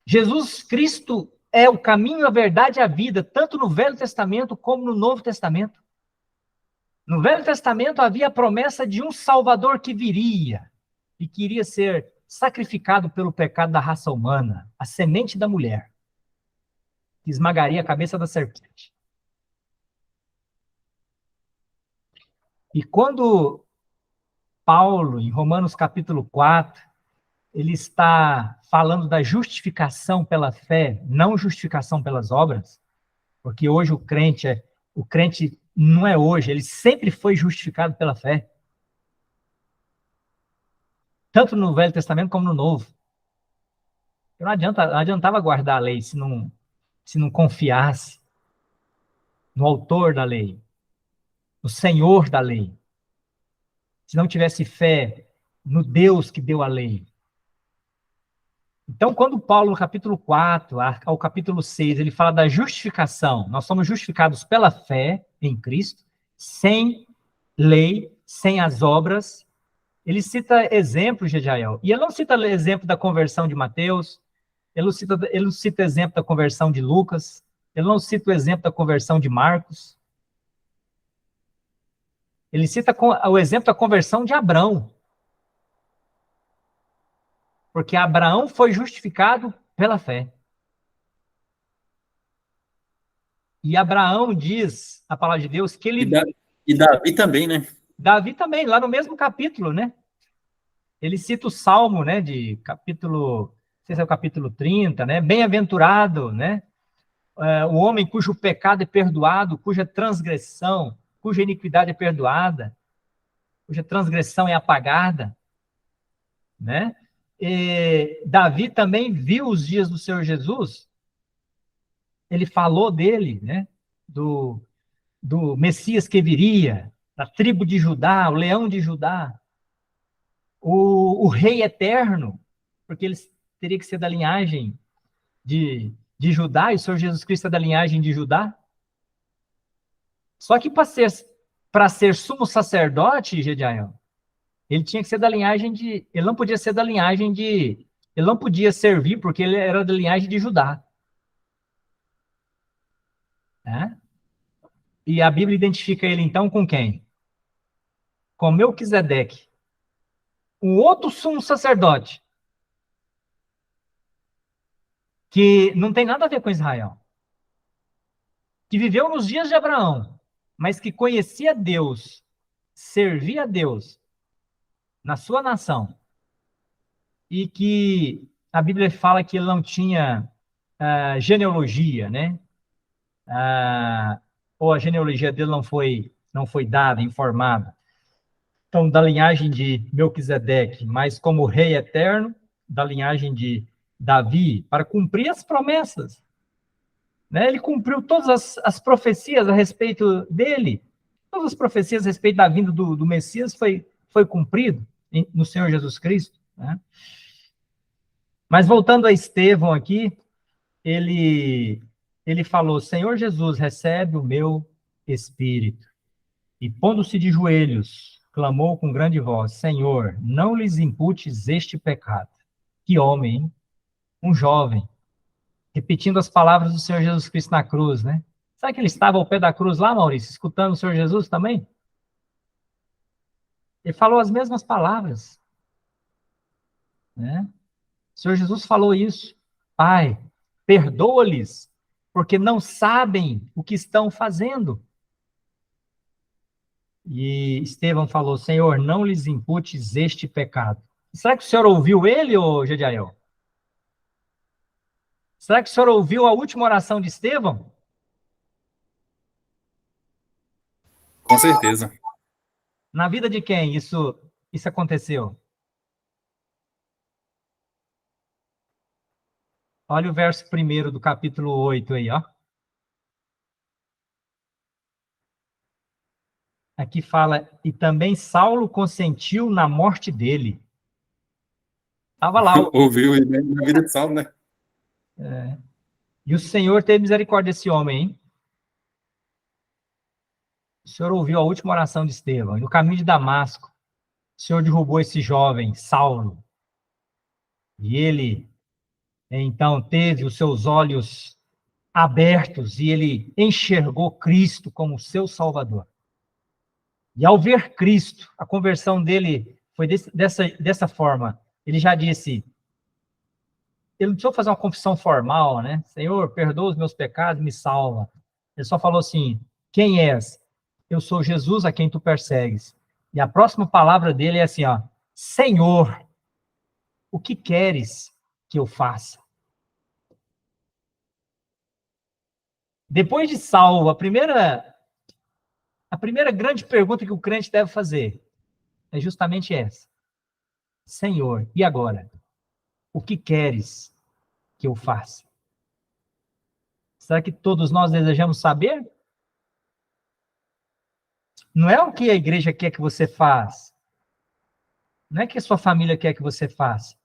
Jesus Cristo é o caminho, a verdade e a vida, tanto no Velho Testamento como no Novo Testamento. No Velho Testamento havia a promessa de um Salvador que viria e queria ser sacrificado pelo pecado da raça humana, a semente da mulher, que esmagaria a cabeça da serpente. E quando Paulo, em Romanos capítulo 4, ele está falando da justificação pela fé, não justificação pelas obras, porque hoje o crente não é hoje, ele sempre foi justificado pela fé. Tanto no Velho Testamento como no Novo. Não adiantava guardar a lei se não confiasse no autor da lei, no Senhor da lei. Se não tivesse fé no Deus que deu a lei. Então, quando Paulo, no capítulo 4 ao capítulo 6, ele fala da justificação, nós somos justificados pela fé em Cristo, sem lei, sem as obras. Ele cita exemplos de Jael. E ele não cita exemplo da conversão de Mateus, ele não cita exemplo da conversão de Lucas, ele não cita o exemplo da conversão de Marcos. Ele cita o exemplo da conversão de Abrão. Porque Abraão foi justificado pela fé. E Abraão diz, a palavra de Deus, que ele... E Davi também, né? Davi também, lá no mesmo capítulo, né? Ele cita o Salmo, né, de capítulo, não sei se é o capítulo 30, né? Bem-aventurado, né? O homem cujo pecado é perdoado, cuja transgressão, cuja iniquidade é perdoada, cuja transgressão é apagada, né? E Davi também viu os dias do Senhor Jesus, ele falou dele, né? do Messias que viria, da tribo de Judá, o leão de Judá, o rei eterno, porque ele teria que ser da linhagem de Judá, e o Senhor Jesus Cristo é da linhagem de Judá. Só que para ser sumo sacerdote, Gediael, ele tinha que ser da linhagem de... Ele não podia ser da linhagem de... Ele não podia servir porque ele era da linhagem de Judá. Né? E a Bíblia identifica ele, então, com quem? Com Melquisedeque, um outro sumo sacerdote, que não tem nada a ver com Israel, que viveu nos dias de Abraão, mas que conhecia Deus, servia a Deus na sua nação, e que a Bíblia fala que ele não tinha genealogia, né? Ou a genealogia dele não foi dada, informada. Então, da linhagem de Melquisedeque, mas como rei eterno, da linhagem de Davi, para cumprir as promessas. Né? Ele cumpriu todas as profecias a respeito dele. Todas as profecias a respeito da vinda do Messias foi cumprido no Senhor Jesus Cristo. Né? Mas voltando a Estevão aqui, ele falou, Senhor Jesus, recebe o meu espírito. E pondo-se de joelhos, clamou com grande voz, Senhor, não lhes imputes este pecado. Que homem, hein? Um jovem, repetindo as palavras do Senhor Jesus Cristo na cruz, né? Sabe que ele estava ao pé da cruz lá, Maurício, escutando o Senhor Jesus também? Ele falou as mesmas palavras, né? O Senhor Jesus falou isso. Pai, perdoa-lhes, porque não sabem o que estão fazendo. E Estevão falou, Senhor, não lhes imputes este pecado. Será que o Senhor ouviu ele, ô Gediael? Será que o Senhor ouviu a última oração de Estevão? Com certeza. Na vida de quem isso aconteceu? Olha o verso 1 do capítulo 8 aí, ó. Aqui fala, e também Saulo consentiu na morte dele. Estava lá. Ouviu na vida de Saulo, né? E o Senhor teve misericórdia desse homem, hein? O Senhor ouviu a última oração de Estevão. E no caminho de Damasco, o Senhor derrubou esse jovem, Saulo. E ele, então, teve os seus olhos abertos e ele enxergou Cristo como seu Salvador. E ao ver Cristo, a conversão dele foi dessa forma. Ele já disse, ele não precisou fazer uma confissão formal, né? Senhor, perdoa os meus pecados, me salva. Ele só falou assim, quem és? Eu sou Jesus a quem tu persegues. E a próxima palavra dele é assim, ó, Senhor, o que queres que eu faça? Depois de salvo, a primeira grande pergunta que o crente deve fazer é justamente essa. Senhor, e agora? O que queres que eu faça? Será que todos nós desejamos saber? Não é o que a igreja quer que você faça. Não é o que a sua família quer que você faça.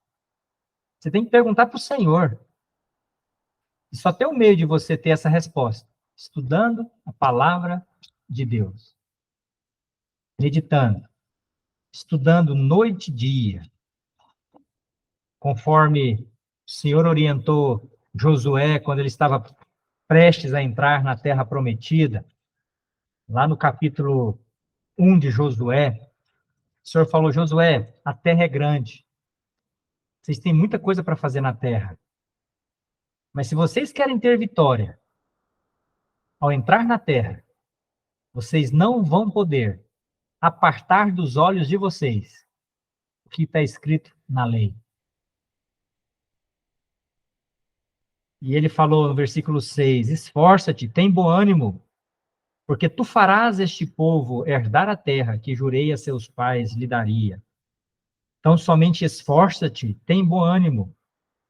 Você tem que perguntar para o Senhor. E só tem um meio de você ter essa resposta. Estudando a palavra de Deus. Meditando. Estudando noite e dia. Conforme o Senhor orientou Josué quando ele estava prestes a entrar na terra prometida. Lá no capítulo 1 de Josué, o Senhor falou, Josué, a terra é grande. Vocês têm muita coisa para fazer na terra. Mas se vocês querem ter vitória, ao entrar na terra, vocês não vão poder apartar dos olhos de vocês o que está escrito na lei. E ele falou no versículo 6, esforça-te, tem bom ânimo, porque tu farás este povo herdar a terra que jurei a seus pais lhe daria. Então, somente esforça-te, tem bom ânimo.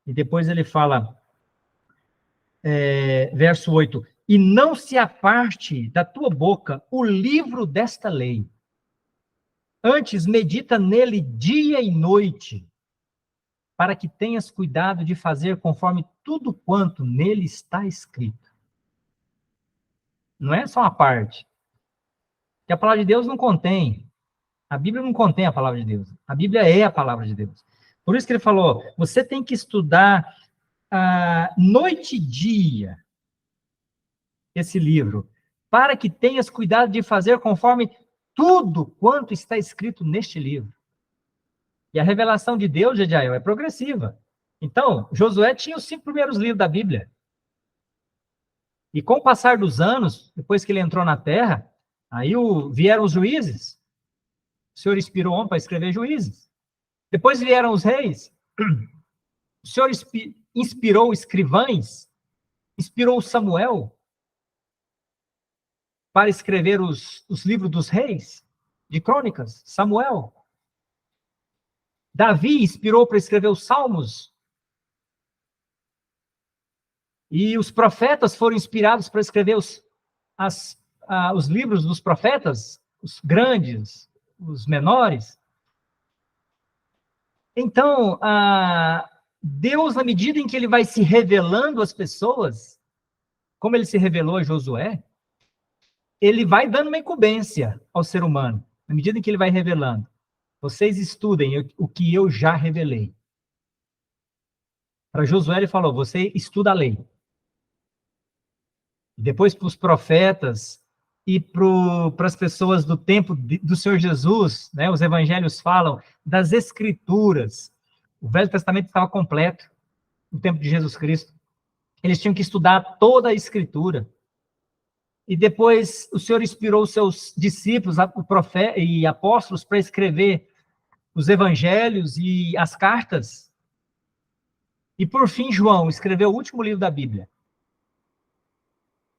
E depois ele fala, verso 8, e não se aparte da tua boca o livro desta lei. Antes, medita nele dia e noite, para que tenhas cuidado de fazer conforme tudo quanto nele está escrito. Não é só uma parte. Que a palavra de Deus não contém. A Bíblia não contém a palavra de Deus. A Bíblia é a palavra de Deus. Por isso que ele falou, você tem que estudar noite e dia esse livro, para que tenhas cuidado de fazer conforme tudo quanto está escrito neste livro. E a revelação de Deus, Jediael, é progressiva. Então, Josué tinha os 5 primeiros livros da Bíblia. E com o passar dos anos, depois que ele entrou na terra, aí vieram os juízes. O Senhor inspirou homem para escrever juízes. Depois vieram os reis. O Senhor inspirou escrivães, inspirou Samuel para escrever os livros dos reis, de crônicas, Samuel. Davi inspirou para escrever os salmos. E os profetas foram inspirados para escrever os livros dos profetas, os grandes, os menores. Então, Deus, na medida em que ele vai se revelando às pessoas, como ele se revelou a Josué, ele vai dando uma incumbência ao ser humano, na medida em que ele vai revelando. Vocês estudem o que eu já revelei. Para Josué ele falou, você estuda a lei. Depois para os profetas e para as pessoas do tempo do Senhor Jesus, né, os evangelhos falam das escrituras. O Velho Testamento estava completo no tempo de Jesus Cristo. Eles tinham que estudar toda a escritura. E depois o Senhor inspirou os seus discípulos e apóstolos para escrever os evangelhos e as cartas. E por fim, João escreveu o último livro da Bíblia.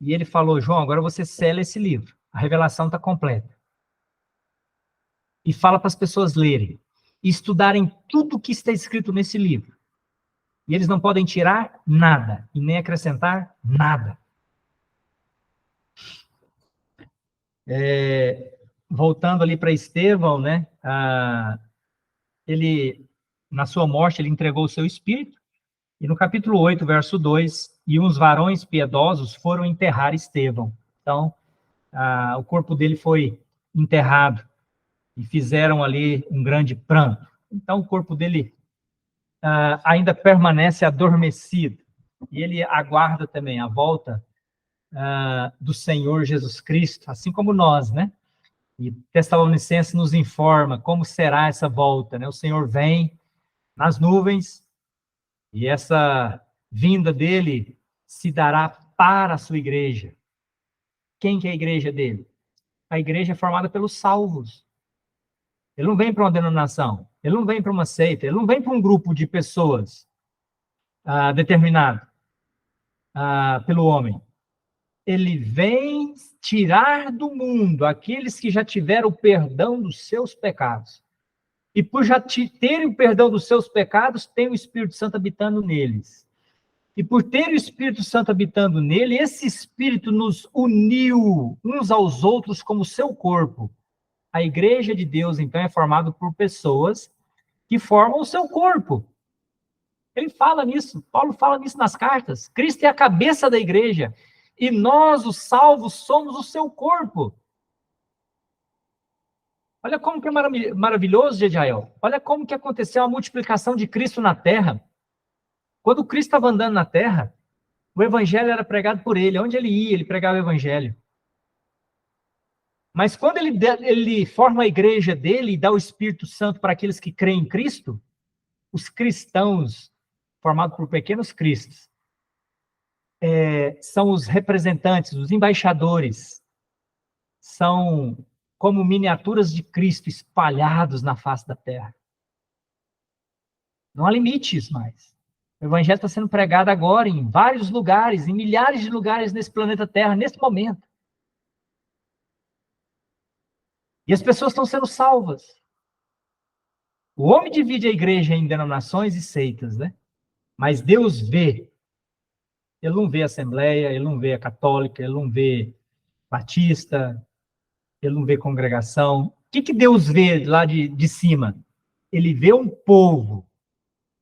E ele falou, João, agora você sela esse livro. A revelação está completa. E fala para as pessoas lerem. E estudarem tudo o que está escrito nesse livro. E eles não podem tirar nada. E nem acrescentar nada. Voltando ali para Estevão, né? Ele, na sua morte, ele entregou o seu espírito. E no capítulo 8, verso 2, e uns varões piedosos foram enterrar Estevão. Então, o corpo dele foi enterrado e fizeram ali um grande pranto. Então, o corpo dele ainda permanece adormecido. E ele aguarda também a volta do Senhor Jesus Cristo, assim como nós, né? E Tessalonicenses nos informa como será essa volta, né? O Senhor vem nas nuvens e essa vinda dele se dará para a sua igreja. Quem que é a igreja dele? A igreja é formada pelos salvos. Ele não vem para uma denominação, ele não vem para uma seita, ele não vem para um grupo de pessoas determinado pelo homem. Ele vem tirar do mundo aqueles que já tiveram o perdão dos seus pecados. E por já terem o perdão dos seus pecados, tem o Espírito Santo habitando neles. E por ter o Espírito Santo habitando nele, esse Espírito nos uniu uns aos outros como seu corpo. A igreja de Deus, então, é formada por pessoas que formam o seu corpo. Ele fala nisso, Paulo fala nisso nas cartas. Cristo é a cabeça da igreja. E nós, os salvos, somos o seu corpo. Olha como que é maravilhoso, Jediael. Olha como que aconteceu a multiplicação de Cristo na terra. Quando Cristo estava andando na terra, o evangelho era pregado por ele. Onde ele ia, ele pregava o evangelho. Mas quando ele forma a igreja dele e dá o Espírito Santo para aqueles que creem em Cristo, os cristãos, formados por pequenos cristos, são os representantes, os embaixadores, são como miniaturas de Cristo espalhados na face da terra. Não há limites mais. O evangelho está sendo pregado agora em vários lugares, em milhares de lugares nesse planeta Terra, nesse momento. E as pessoas estão sendo salvas. O homem divide a igreja em denominações e seitas, né? Mas Deus vê Ele não vê Assembleia, ele não vê a Católica, ele não vê Batista, ele não vê congregação. O que Deus vê lá de cima? Ele vê um povo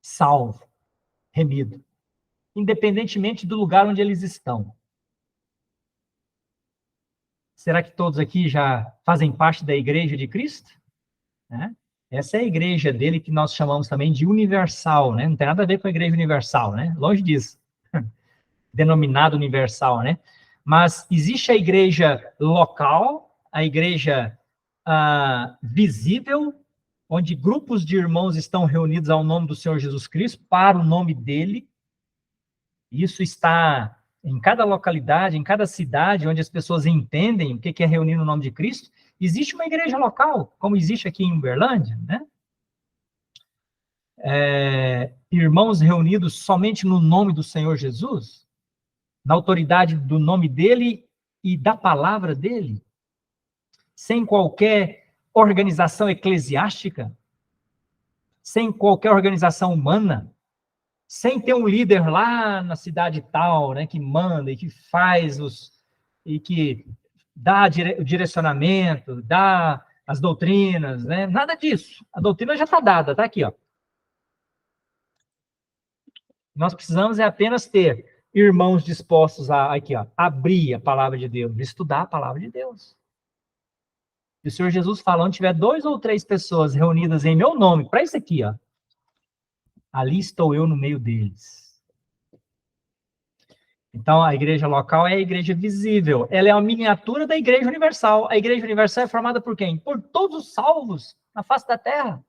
salvo, remido, independentemente do lugar onde eles estão. Será que todos aqui já fazem parte da Igreja de Cristo? Né? Essa é a igreja dele que nós chamamos também de universal, né? Não tem nada a ver com a Igreja Universal, né? Longe disso. Denominado universal, né? Mas existe a igreja local, a igreja visível, onde grupos de irmãos estão reunidos ao nome do Senhor Jesus Cristo, para o nome dele. Isso está em cada localidade, em cada cidade, onde as pessoas entendem o que é reunir no nome de Cristo. Existe uma igreja local, como existe aqui em Uberlândia, né? Irmãos reunidos somente no nome do Senhor Jesus, na autoridade do nome dele e da palavra dele, sem qualquer organização eclesiástica, sem qualquer organização humana, sem ter um líder lá na cidade tal, né, que manda e que faz e que dá o direcionamento, dá as doutrinas, né? Nada disso. A doutrina já está dada, está aqui, ó. Nós precisamos apenas ter irmãos dispostos a aqui, ó, abrir a palavra de Deus, estudar a palavra de Deus. E o Senhor Jesus fala, onde tiver 2 ou 3 pessoas reunidas em meu nome, para isso aqui, ó, ali estou eu no meio deles. Então, a igreja local é a igreja visível. Ela é a miniatura da igreja universal. A igreja universal é formada por quem? Por todos os salvos na face da terra.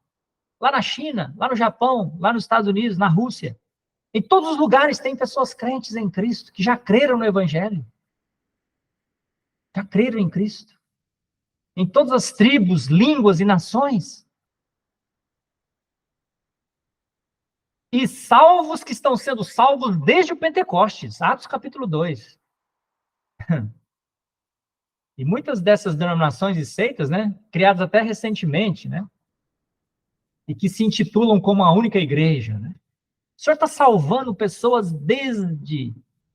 Lá na China, lá no Japão, lá nos Estados Unidos, na Rússia. Em todos os lugares tem pessoas crentes em Cristo, que já creram no Evangelho. Já creram em Cristo. Em todas as tribos, línguas e nações. E salvos que estão sendo salvos desde o Pentecostes, Atos capítulo 2. E muitas dessas denominações e seitas, né, criadas até recentemente, né, e que se intitulam como a única igreja, né. O Senhor está salvando pessoas desde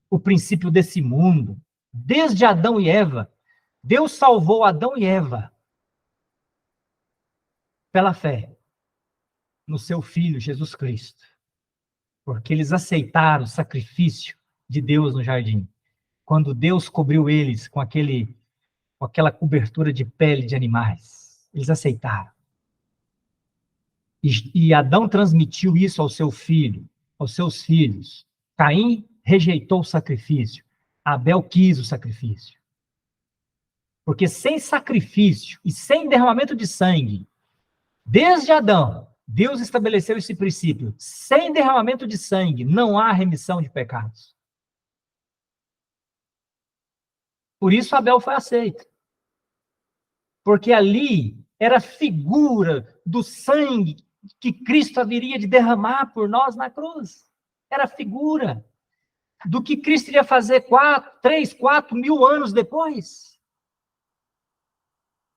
o princípio desse mundo, desde Adão e Eva. Deus salvou Adão e Eva pela fé no seu Filho, Jesus Cristo. Porque eles aceitaram o sacrifício de Deus no jardim. Quando Deus cobriu eles com aquela cobertura de pele de animais. Eles aceitaram. E Adão transmitiu isso ao seu filho, aos seus filhos. Caim rejeitou o sacrifício. Abel quis o sacrifício. Porque sem sacrifício e sem derramamento de sangue, desde Adão, Deus estabeleceu esse princípio. Sem derramamento de sangue, não há remissão de pecados. Por isso Abel foi aceito. Porque ali era figura do sangue que Cristo haveria de derramar por nós na cruz. Era figura do que Cristo iria fazer 3, 4 mil anos depois.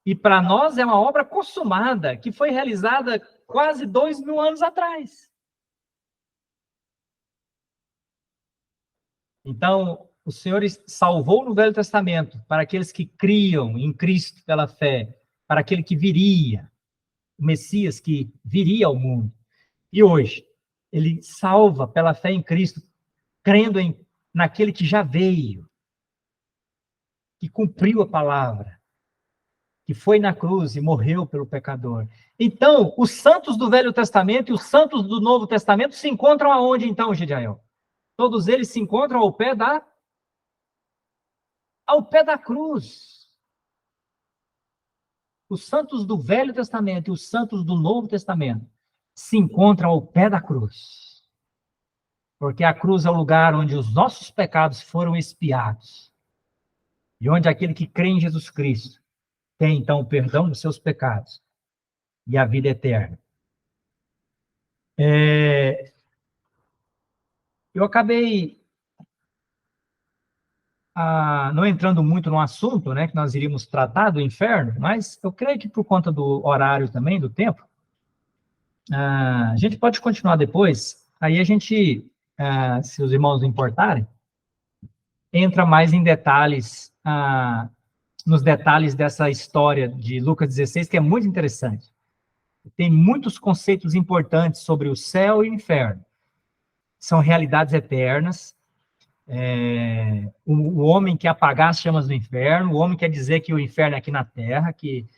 E para nós é uma obra consumada, que foi realizada quase 2.000 anos atrás. Então, o Senhor salvou no Velho Testamento para aqueles que criam em Cristo pela fé, para aquele que viria, o Messias que viria ao mundo. E hoje, ele salva pela fé em Cristo, crendo naquele que já veio, que cumpriu a palavra, que foi na cruz e morreu pelo pecador. Então, os santos do Velho Testamento e os santos do Novo Testamento se encontram aonde, então, Gideão? Todos eles se encontram ao pé da cruz. Os santos do Velho Testamento e os santos do Novo Testamento se encontram ao pé da cruz. Porque a cruz é o lugar onde os nossos pecados foram expiados. E onde aquele que crê em Jesus Cristo tem, então, o perdão dos seus pecados e a vida eterna. Eu acabei não entrando muito no assunto, né, que nós iríamos tratar do inferno, mas eu creio que por conta do horário também, do tempo, a gente pode continuar depois, aí a gente, se os irmãos não importarem, entra mais em detalhes, nos detalhes dessa história de Lucas 16, que é muito interessante. Tem muitos conceitos importantes sobre o céu e o inferno. São realidades eternas. O homem quer apagar as chamas do inferno, o homem quer dizer que o inferno é aqui na Terra, que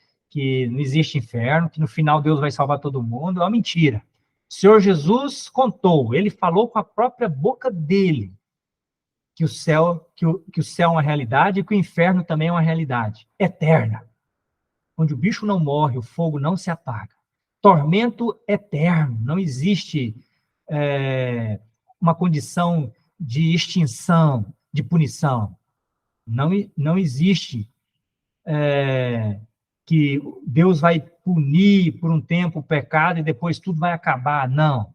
não existe inferno, que no final Deus vai salvar todo mundo. É uma mentira. O Senhor Jesus contou, ele falou com a própria boca dele que o céu é uma realidade e que o inferno também é uma realidade eterna, onde o bicho não morre, o fogo não se apaga. Tormento eterno, não existe uma condição de extinção, de punição. Não existe que Deus vai punir por um tempo o pecado e depois tudo vai acabar. Não.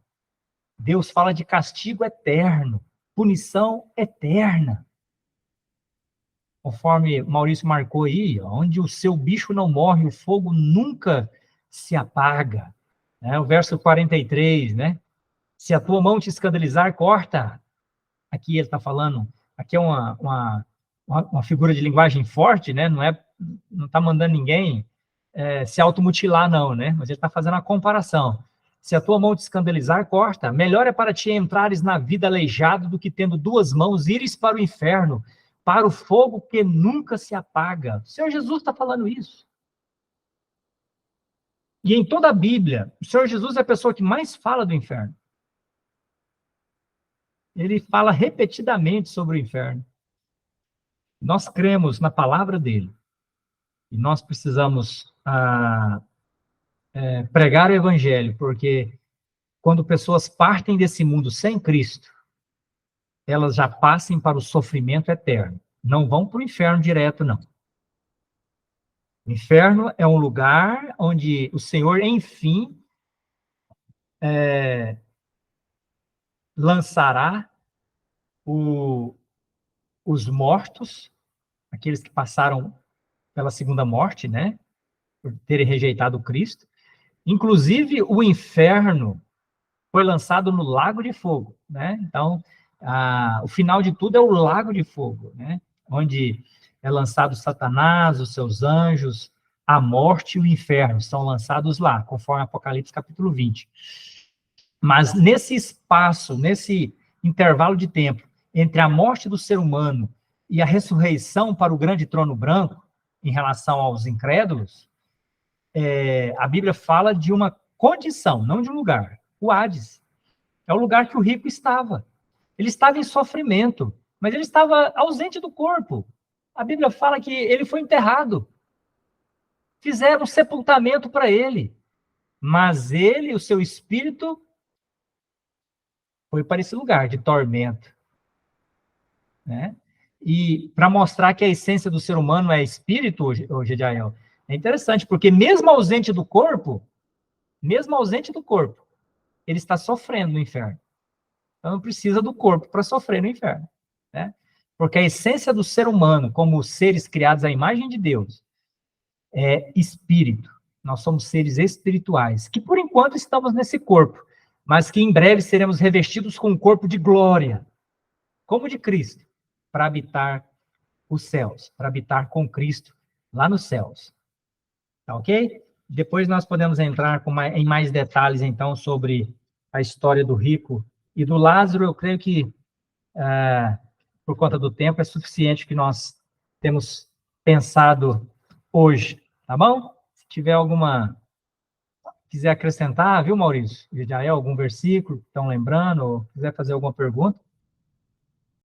Deus fala de castigo eterno, punição eterna. Conforme Maurício marcou aí, onde o seu bicho não morre, o fogo nunca se apaga. O verso 43, né? Se a tua mão te escandalizar, corta. Aqui ele está falando, aqui é uma figura de linguagem forte, né? Não está mandando ninguém se automutilar, não, né? Mas ele está fazendo a comparação. Se a tua mão te escandalizar, corta. Melhor é para ti entrares na vida aleijado do que tendo duas mãos, ires para o inferno, para o fogo que nunca se apaga. O Senhor Jesus está falando isso. E em toda a Bíblia, o Senhor Jesus é a pessoa que mais fala do inferno. Ele fala repetidamente sobre o inferno. Nós cremos na palavra dele. E nós precisamos pregar o evangelho, porque quando pessoas partem desse mundo sem Cristo, elas já passem para o sofrimento eterno. Não vão para o inferno direto, não. O inferno é um lugar onde o Senhor, enfim, lançará os mortos, aqueles que passaram pela segunda morte, né? Por terem rejeitado Cristo. Inclusive, o inferno foi lançado no lago de fogo, né? Então, o final de tudo é o lago de fogo, né? Onde é lançado Satanás, os seus anjos, a morte e o inferno são lançados lá, conforme Apocalipse capítulo 20. Mas nesse espaço, nesse intervalo de tempo, entre a morte do ser humano e a ressurreição para o grande trono branco, em relação aos incrédulos, a Bíblia fala de uma condição, não de um lugar. O Hades é o lugar que o rico estava. Ele estava em sofrimento, mas ele estava ausente do corpo. A Bíblia fala que ele foi enterrado. Fizeram um sepultamento para ele. Mas ele, o seu espírito, foi para esse lugar de tormento. Né? E para mostrar que a essência do ser humano é espírito, hoje, Jediael, é interessante, porque mesmo ausente do corpo, ele está sofrendo no inferno. Então não precisa do corpo para sofrer no inferno. Né? Porque a essência do ser humano, como seres criados à imagem de Deus, é espírito. Nós somos seres espirituais, que por enquanto estamos nesse corpo, mas que em breve seremos revestidos com um corpo de glória, como o de Cristo, para habitar os céus, para habitar com Cristo lá nos céus. Tá ok? Depois nós podemos entrar em mais detalhes, então, sobre a história do rico e do Lázaro. Eu creio que, por conta do tempo, é suficiente que nós temos pensado hoje, tá bom? Se tiver quiser acrescentar, viu, Maurício? Já é algum versículo que estão lembrando, ou quiser fazer alguma pergunta,